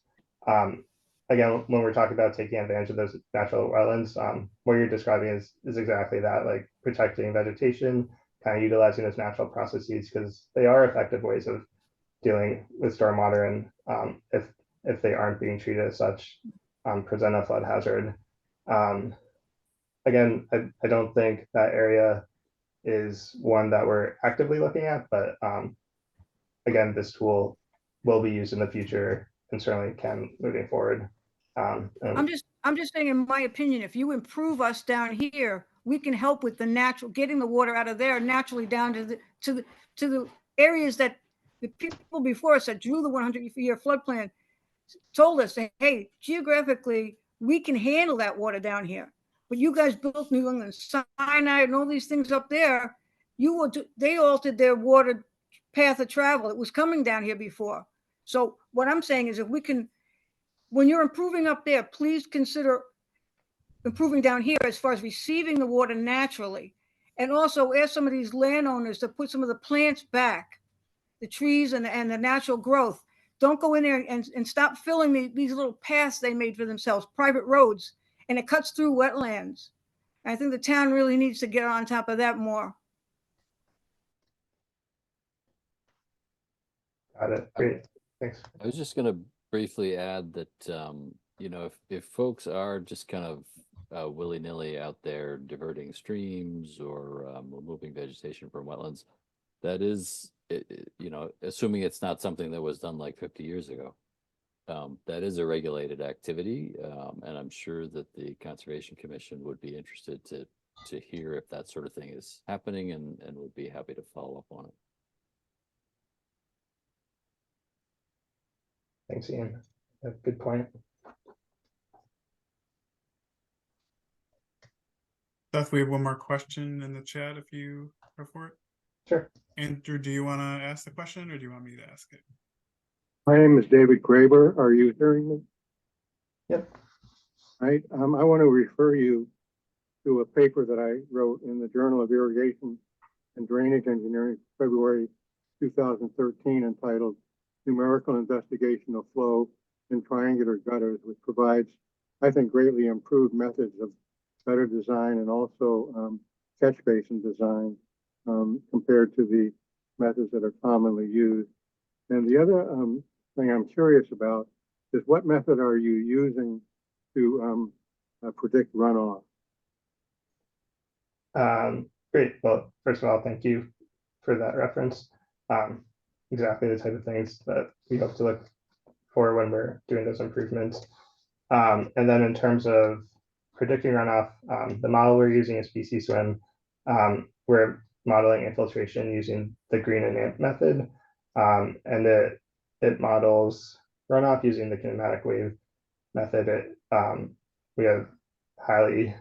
again, when we're talking about taking advantage of those natural wetlands, what you're describing is exactly that, like protecting vegetation, kind of utilizing those natural processes, because they are effective ways of dealing with stormwater, and if they aren't being treated as such, present a flood hazard. Again, I don't think that area is one that we're actively looking at, but again, this tool will be used in the future and certainly can moving forward. I'm I'm just saying, in my opinion, if you improve us down here, we can help with the natural, getting the water out of there naturally down to the areas that the people before us that drew the 100-year flood plan told us, hey, geographically, we can handle that water down here. But you guys built New England cyanide and all these things up there. They altered their water path of travel. It was coming down here before. So what I'm saying is, if we can, when you're improving up there, please consider improving down here as far as receiving the water naturally. And also ask some of these landowners to put some of the plants back, the trees and the natural growth. Don't go in there and stop filling these little paths they made for themselves, private roads, and it cuts through wetlands. I think the town really needs to get on top of that more. Got it. Great. Thanks. I was just gonna briefly add that, you know, if folks are just kind of willy-nilly out there diverting streams or removing vegetation from wetlands, that is, you know, assuming it's not something that was done like 50 years ago, that is a regulated activity, and I'm sure that the Conservation Commission would be interested to hear if that sort of thing is happening and would be happy to follow up on it. Thanks, Ian. Good point. Seth, we have one more question in the chat if you go for it. Sure. Andrew, do you want to ask the question or do you want me to ask it? My name is David Graber. Are you hearing me? Yep. Right. I want to refer you to a paper that I wrote in the Journal of Irrigation and Drainage Engineering, February 2013, entitled Numerical Investigation of Flow in Triangular Gutters, which provides, I think, greatly improved methods of better design and also catch basin design compared to the methods that are commonly used. And the other thing I'm curious about is, what method are you using to predict runoff? Great. Well, first of all, thank you for that reference. Exactly the type of things that we hope to look for when we're doing those improvements. And then in terms of predicting runoff, the model we're using is PC Swim. We're modeling infiltration using the green and amp method. And it models runoff using the kinematic wave method. We have a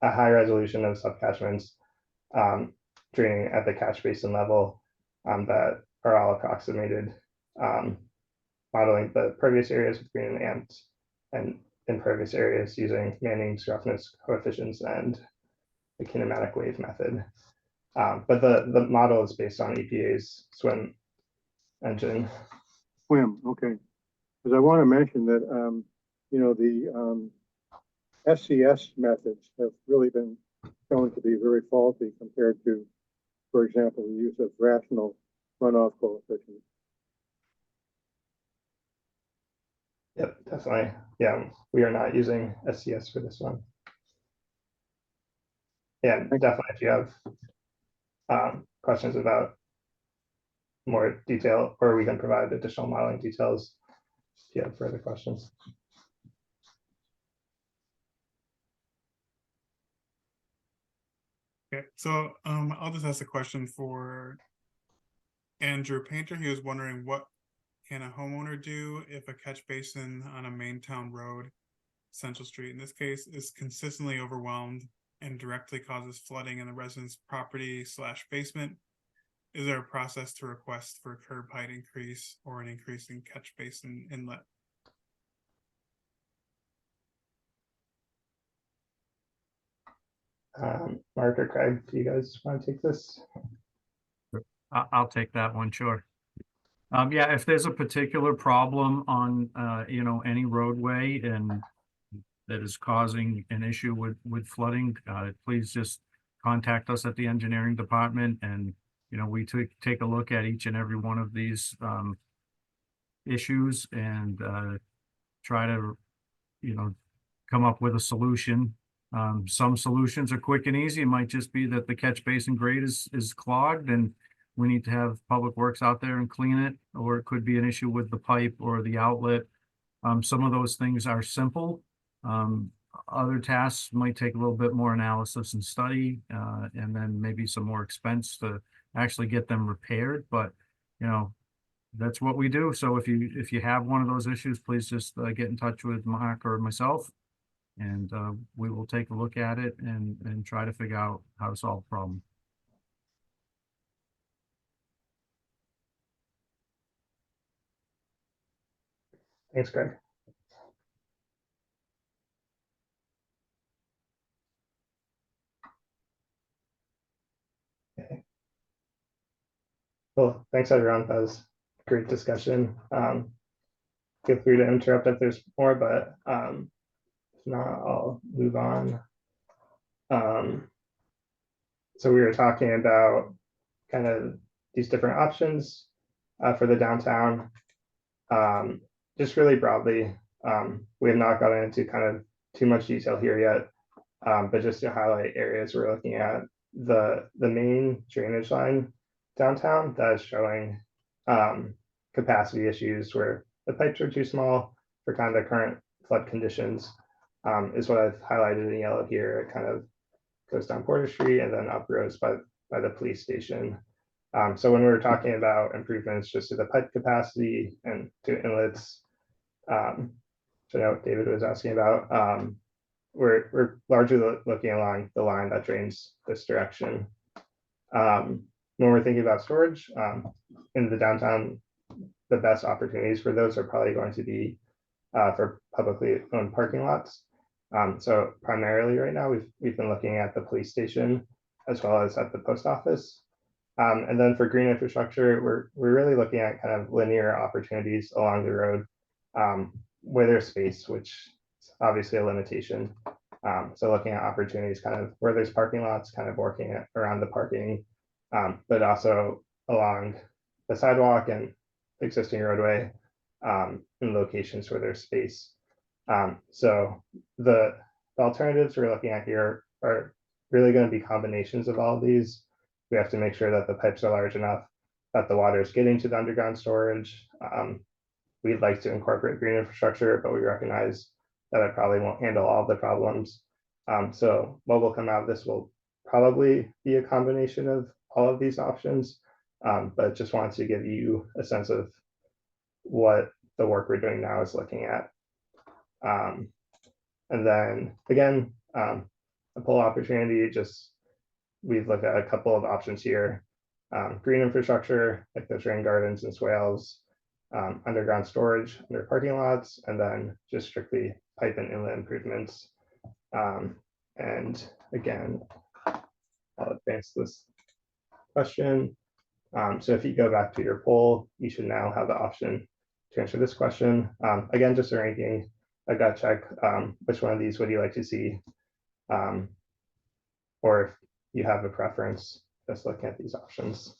high resolution of subcatchments draining at the catch basin level that are all approximated, modeling the pervious areas with green and amps, and impervious areas using Manning's roughness coefficients and the kinematic wave method. But the model is based on EPA's SWIM engine. SWIM, okay. Because I want to mention that, you know, the SCS methods have really been shown to be very faulty compared to, for example, the use of rational runoff coefficients. Yep, definitely. Yeah, we are not using SCS for this one. Yeah, definitely. If you have questions about more detail, or we can provide additional modeling details if you have further questions. Okay, so I'll just ask a question for Andrew Painter. He was wondering, what can a homeowner do if a catch basin on a main town road, Central Street in this case, is consistently overwhelmed and directly causes flooding in the resident's property / basement? Is there a process to request for a curb height increase or an increase in catch basin inlet? Mark or Craig, do you guys want to take this? I'll take that one, sure. Yeah, if there's a particular problem on, you know, any roadway and that is causing an issue with flooding, please just contact us at the engineering department, and, you know, we take a look at each and every one of these issues and try to, you know, come up with a solution. Some solutions are quick and easy. It might just be that the catch basin grate is clogged and we need to have Public Works out there and clean it, or it could be an issue with the pipe or the outlet. Some of those things are simple. Other tasks might take a little bit more analysis and study, and then maybe some more expense to actually get them repaired. But, you know, that's what we do. So if you have one of those issues, please just get in touch with Mark or myself, and we will take a look at it and try to figure out how to solve the problem. Thanks, Greg. Okay. Well, thanks everyone. That was a great discussion. Feel free to interrupt if there's more, but if not, I'll move on. So we were talking about kind of these different options for the downtown. Just really broadly, we have not gotten into kind of too much detail here yet, but just to highlight areas we're looking at, the main drainage line downtown that is showing capacity issues where the pipes are too small for kind of the current flood conditions, is what I've highlighted in yellow here. It kind of goes down Porter Street and then up Rose by the police station. So when we were talking about improvements just to the pipe capacity and to inlets, which I know David was asking about, we're largely looking along the line that drains this direction. When we're thinking about storage in the downtown, the best opportunities for those are probably going to be for publicly owned parking lots. So primarily right now, we've been looking at the police station as well as at the post office. And then for green infrastructure, we're really looking at kind of linear opportunities along the road where there's space, which is obviously a limitation. So looking at opportunities kind of where there's parking lots, kind of working around the parking, but also along the sidewalk and existing roadway in locations where there's space. So the alternatives we're looking at here are really going to be combinations of all of these. We have to make sure that the pipes are large enough that the water is getting to the underground storage. We'd like to incorporate green infrastructure, but we recognize that it probably won't handle all the problems. So what will come out of this will probably be a combination of all of these options, but just wanted to give you a sense of what the work we're doing now is looking at. And then again, a poll opportunity, just we've looked at a couple of options here. Green infrastructure, like those rain gardens and swales, underground storage under parking lots, and then just strictly pipe and inlet improvements. And again, I'll advance this question. So if you go back to your poll, you should now have the option to answer this question. Again, just a ranking, I got to check which one of these would you like to see, or if you have a preference, just looking at these options.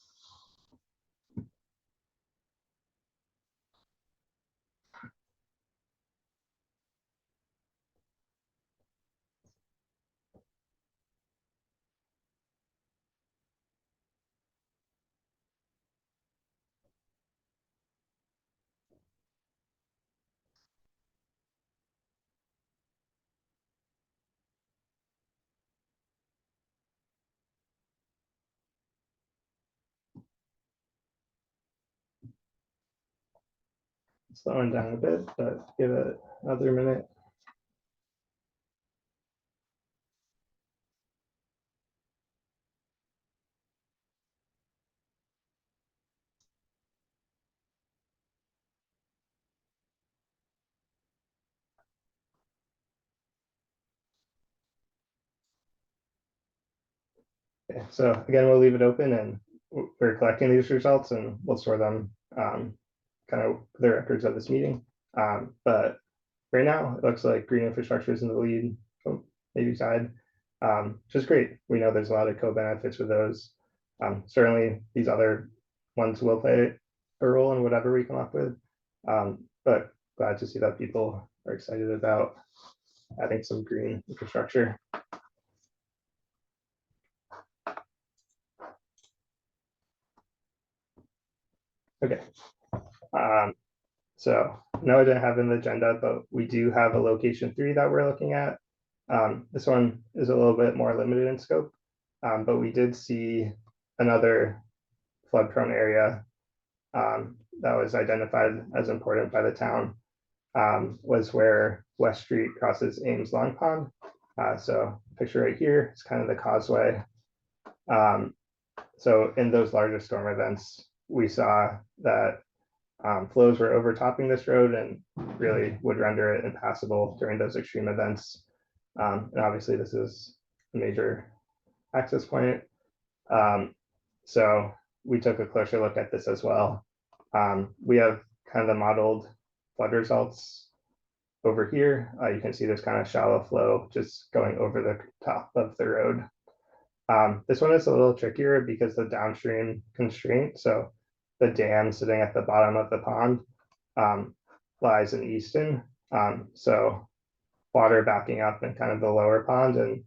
Slowing down a bit, but give it another minute. Okay, so again, we'll leave it open and we're collecting these results and we'll store them kind of the records of this meeting. But right now, it looks like green infrastructure is in the lead, maybe side, which is great. We know there's a lot of co-benefits with those. Certainly, these other ones will play a role in whatever we come up with. But glad to see that people are excited about adding some green infrastructure. Okay. So no, I didn't have in the agenda, but we do have a location 3 that we're looking at. This one is a little bit more limited in scope, but we did see another flood prone area that was identified as important by the town, was where West Street crosses Ames Long Pond. So picture right here is kind of the causeway. So in those larger storm events, we saw that flows were overtopping this road and really would render it impassable during those extreme events. And obviously this is a major access point. So we took a closer look at this as well. We have kind of the modeled flood results over here. You can see there's kind of shallow flow just going over the top of the road. This one is a little trickier because the downstream constraint, so the dam sitting at the bottom of the pond, lies in Easton. So water backing up in kind of the lower pond and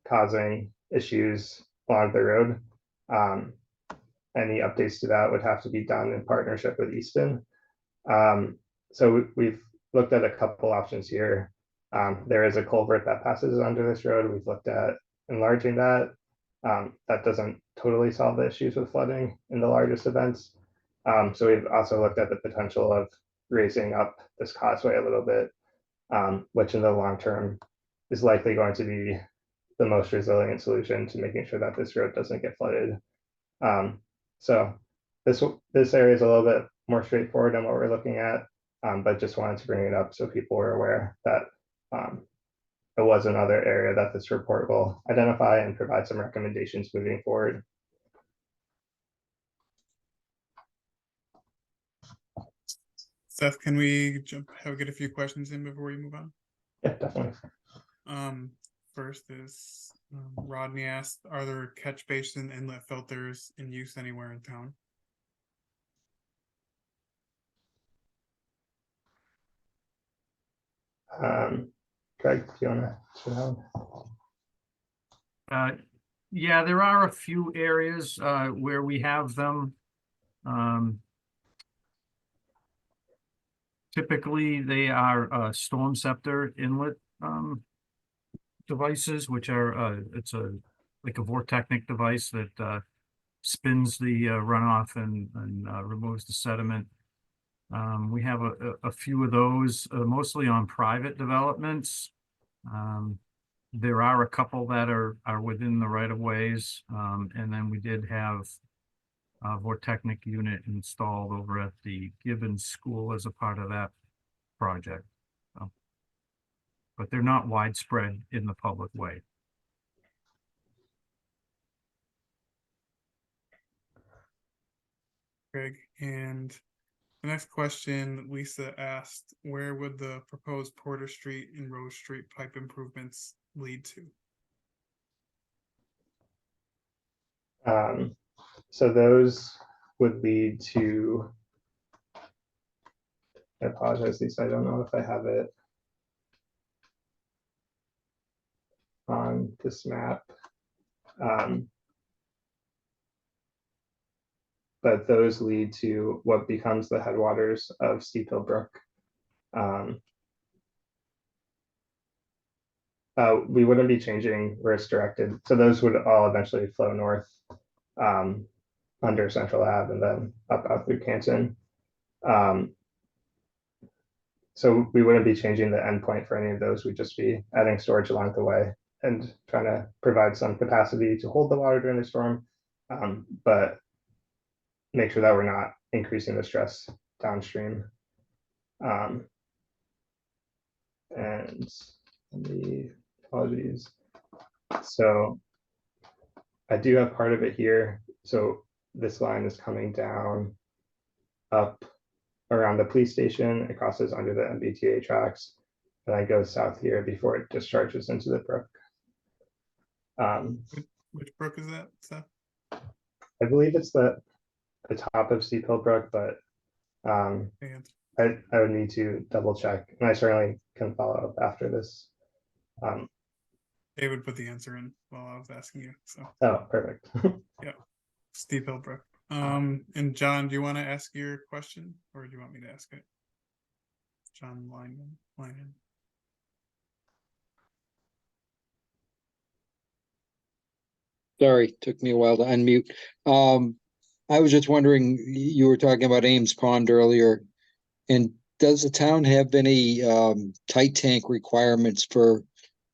causing issues along the road. Any updates to that would have to be done in partnership with Easton. So we've looked at a couple options here. There is a culvert that passes under this road. We've looked at enlarging that. That doesn't totally solve the issues with flooding in the largest events. So we've also looked at the potential of raising up this causeway a little bit, which in the long term is likely going to be the most resilient solution to making sure that this road doesn't get flooded. So this area is a little bit more straightforward than what we're looking at, but just wanted to bring it up so people were aware that it was another area that this report will identify and provide some recommendations moving forward. Seth, can we get a few questions in before we move on? Yeah, definitely. First is Rodney asked, are there catch basin inlet filters in use anywhere in town? Greg, do you want to? Yeah, there are a few areas where we have them. Typically, they are storm scepter inlet devices, which are it's like a vortechnic device that spins the runoff and removes the sediment. We have a few of those, mostly on private developments. There are a couple that are within the right of ways, and then we did have a vortechnic unit installed over at the Gibbons School as a part of that project. So, but they're not widespread in the public way. Greg, and the next question, Lisa asked, where would the proposed Porter Street and Rose Street pipe improvements lead to? So those would lead to, I apologize, Lisa, I don't know if I have it on this map. But those lead to what becomes the headwaters of Steep Hill Brook. We wouldn't be changing where it's directed. So those would all eventually flow north under Central Ave and then up out through Canton. So we wouldn't be changing the endpoint for any of those. We'd just be adding storage along the way and trying to provide some capacity to hold the water during the storm, but make sure that we're not increasing the stress downstream. And the apologies. So I do have part of it here. So this line is coming down up around the police station. It crosses under the MBTA tracks and then goes south here before it discharges into the brook. Which brook is that, Seth? I believe it's the top of Steep Hill Brook, but I would need to double check, and I certainly can follow up after this. David put the answer in while I was asking you. So. Oh, perfect. Yeah, Steep Hill Brook. And John, do you want to ask your question, or do you want me to ask it? John Lyman. Sorry, took me a while to unmute. I was just wondering, you were talking about Ames Pond earlier, and does the town have any tight tank requirements for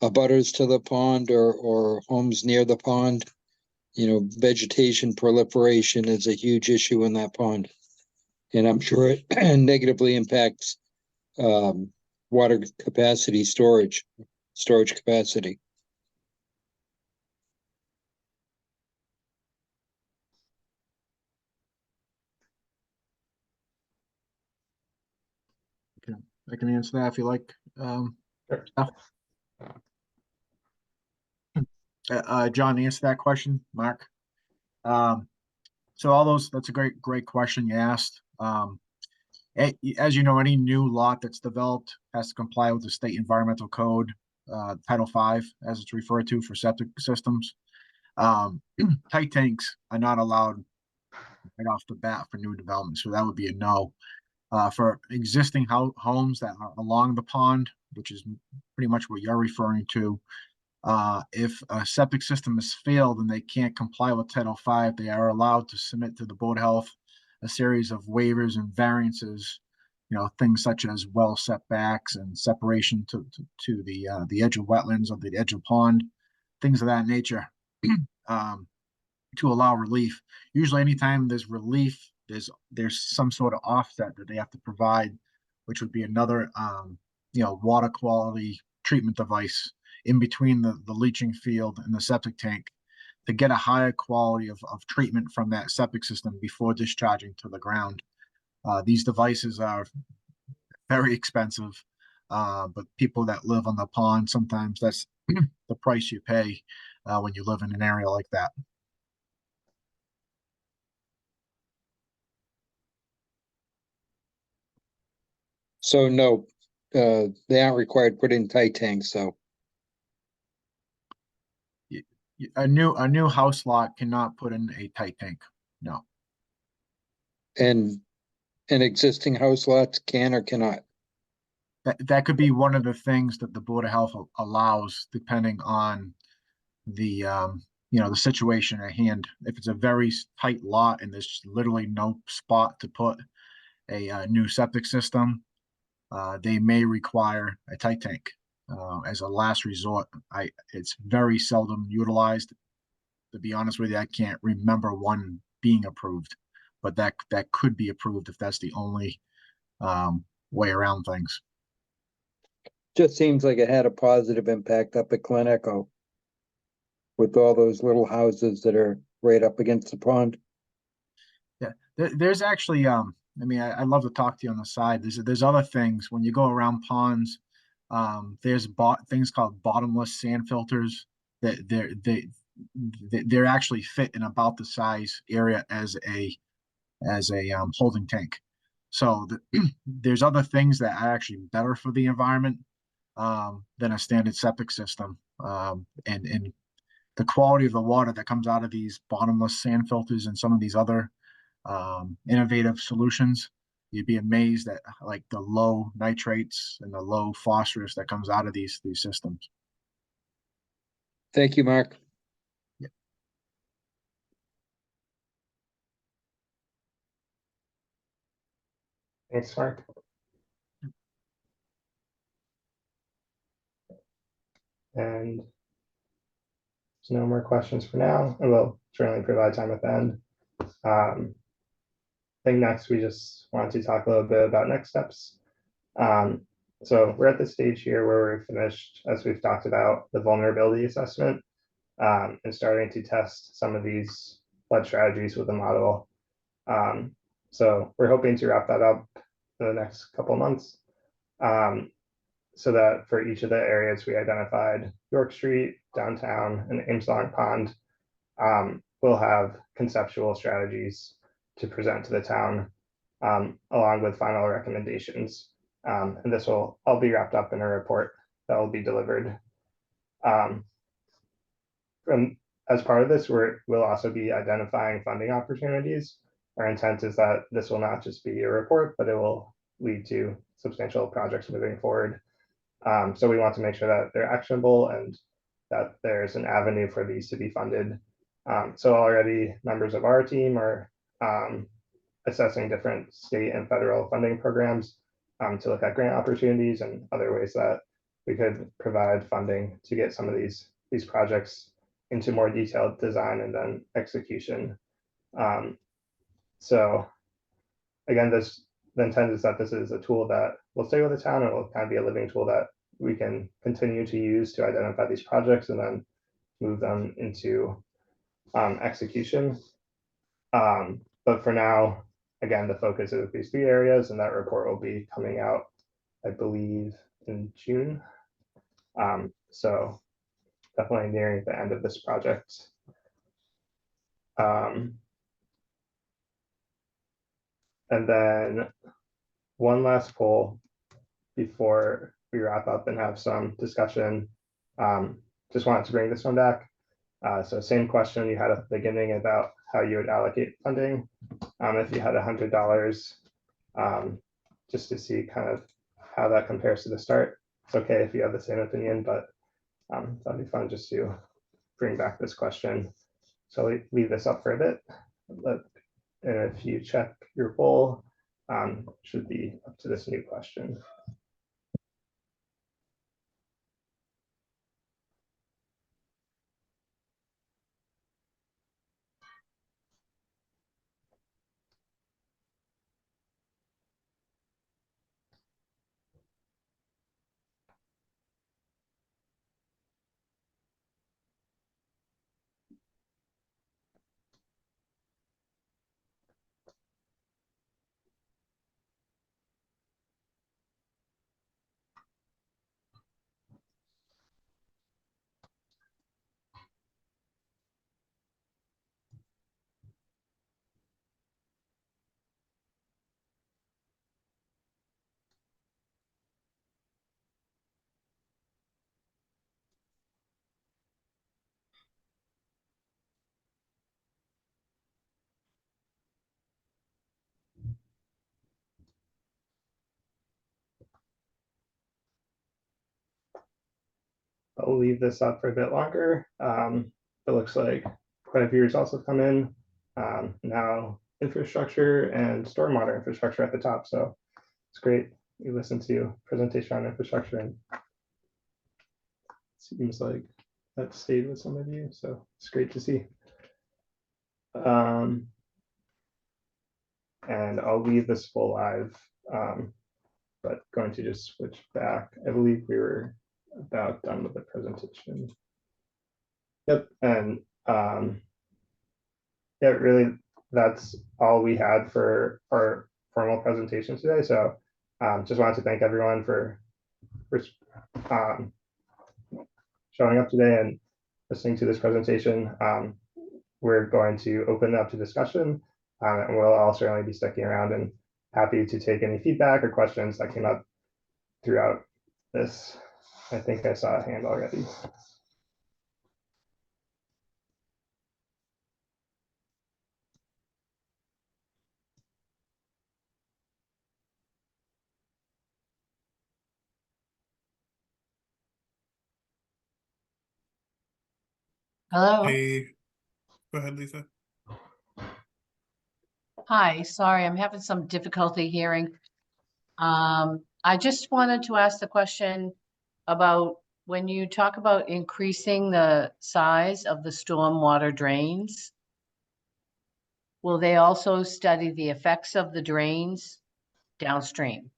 abutters to the pond or homes near the pond? You know, vegetation proliferation is a huge issue in that pond. And I'm sure it negatively impacts water capacity storage capacity. I can answer that if you like. Sure. John, answer that question, Mark. So all those, that's a great question you asked. As you know, any new lot that's developed has to comply with the state environmental code, Title V, as it's referred to for septic systems. Tight tanks are not allowed right off the bat for new development, so that would be a no. For existing homes that are along the pond, which is pretty much what you're referring to, if a septic system has failed and they can't comply with Title V, they are allowed to submit to the Board of Health a series of waivers and variances, you know, things such as well setbacks and separation to the edge of wetlands or the edge of pond, things of that nature, to allow relief. Usually anytime there's relief, there's some sort of offset that they have to provide, which would be another you know, water quality treatment device in between the leaching field and the septic tank to get a higher quality of treatment from that septic system before discharging to the ground. These devices are very expensive, but people that live on the pond, sometimes that's the price you pay when you live in an area like that. So no, they aren't required to put in tight tanks, so. A new house lot cannot put in a tight tank. No. And an existing house lots can or cannot. That could be one of the things that the Board of Health allows, depending on the you know, the situation at hand. If it's a very tight lot and there's literally no spot to put a new septic system, they may require a tight tank as a last resort. It's very seldom utilized. To be honest with you, I can't remember one being approved, but that could be approved if that's the only way around things. Just seems like it had a positive impact up at Glen Echo with all those little houses that are right up against the pond. Yeah, there's actually I mean, I love to talk to you on the side. There's other things when you go around ponds. There's things called bottomless sand filters that they're actually fit in about the size area as a holding tank. So there's other things that are actually better for the environment than a standard septic system. And the quality of the water that comes out of these bottomless sand filters and some of these other innovative solutions, you'd be amazed at like the low nitrates and the low phosphorus that comes out of these systems. Thank you, Mark. Thanks, Mark. And there's no more questions for now, and we'll certainly provide time at the end. I think next we just want to talk a little bit about next steps. So we're at the stage here where we've finished, as we've talked about, the vulnerability assessment and starting to test some of these flood strategies with the model. So we're hoping to wrap that up in the next couple of months. So that for each of the areas we identified, York Street, downtown, and Ames Long Pond, we'll have conceptual strategies to present to the town, along with final recommendations. And this will all be wrapped up in a report that will be delivered. And as part of this, we'll also be identifying funding opportunities. Our intent is that this will not just be a report, but it will lead to substantial projects moving forward. So we want to make sure that they're actionable and that there's an avenue for these to be funded. So already members of our team are assessing different state and federal funding programs to look at grant opportunities and other ways that we could provide funding to get some of these projects into more detailed design and then execution. So again, the intent is that this is a tool that will stay with the town and will kind of be a living tool that we can continue to use to identify these projects and then move them into execution. But for now, again, the focus is these 3 areas, and that report will be coming out, I believe, in June. So definitely nearing the end of this project. And then one last poll before we wrap up and have some discussion. Just wanted to bring this one back. So same question you had at the beginning about how you would allocate funding. If you had $100, just to see kind of how that compares to the start. It's okay if you have the same opinion, but that'd be fun just to bring back this question. So leave this up for a bit. And if you check your poll, should be up to this new question. I'll leave this up for a bit longer. It looks like quite a few results have come in. Now infrastructure and stormwater infrastructure at the top. So it's great. We listened to presentation on infrastructure and it seems like that stayed with some of you. So it's great to see. And I'll leave this full live, but going to just switch back. I believe we were about done with the presentation. Yep, and yeah, really, that's all we had for our formal presentation today. So just wanted to thank everyone for showing up today and listening to this presentation. We're going to open it up to discussion, and we'll all certainly be sticking around and happy to take any feedback or questions that came up throughout this. I think I saw a hand already. Hello. Hey, go ahead, Lisa. Hi, sorry, I'm having some difficulty hearing. I just wanted to ask the question about when you talk about increasing the size of the stormwater drains, will they also study the effects of the drains downstream?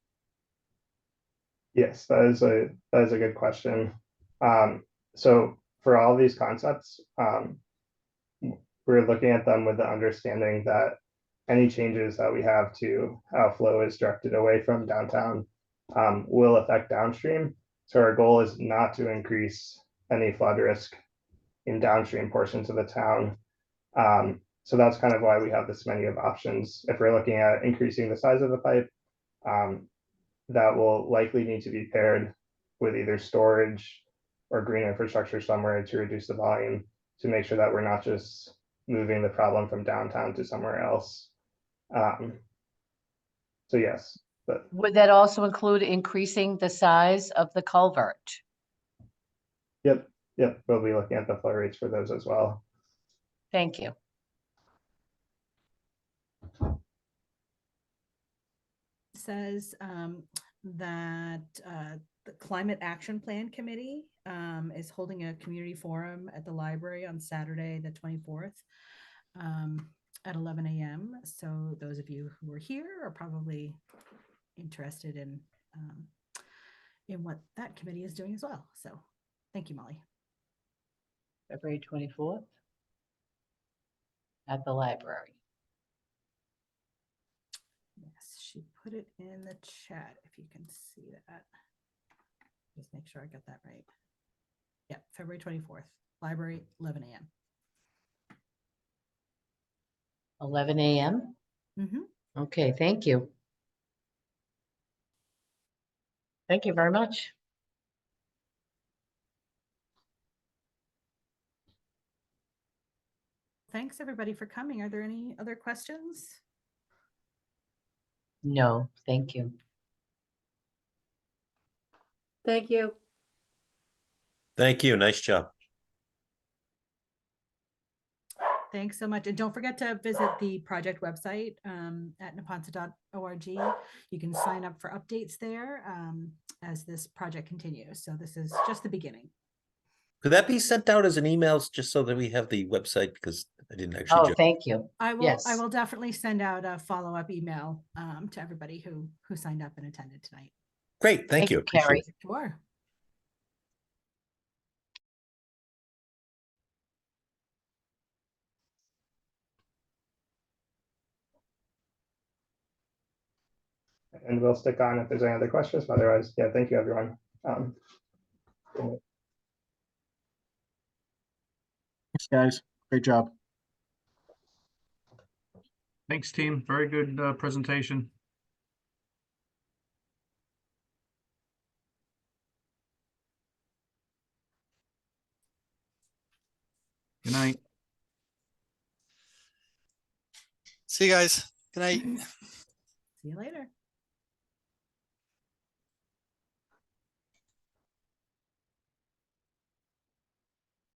Yes, that is a good question. So for all these concepts, we're looking at them with the understanding that any changes that we have to how flow is directed away from downtown will affect downstream. So our goal is not to increase any flood risk in downstream portions of the town. So that's kind of why we have this menu of options. If we're looking at increasing the size of the pipe, that will likely need to be paired with either storage or green infrastructure somewhere to reduce the volume to make sure that we're not just moving the problem from downtown to somewhere else. So yes, But Would that also include increasing the size of the culvert? yep, we'll be looking at the flow rates for those as well. Thank you. Says that the Climate Action Plan Committee is holding a community forum at the library on Saturday, the 24th at 11 a.m. So those of you who are here are probably interested in what that committee is doing as well. So thank you, Molly. February 24th at the library. Yes, she put it in the chat if you can see that. Just make sure I got that right. Yeah, February 24th, library, 11 a.m. 11 a.m. Okay, thank you. Thank you very much. Thanks everybody for coming. Are there any other questions? No, thank you. Thank you. Thank you. Nice job. Thanks so much. And don't forget to visit the project website at neponset.org. You can sign up for updates there as this project continues. So this is just the beginning. Could that be sent out as an email just so that we have the website? Because I didn't actually. Oh, thank you. I Yes. will definitely send out a follow-up email to everybody who signed up and attended tonight. Great. Thank you. Carrie. Sure. And we'll stick on if there's any other questions. Otherwise, yeah, thank you, everyone. Thanks, guys. Great job. Thanks, team. Very good presentation. Good night. See you guys. Good night. See you later.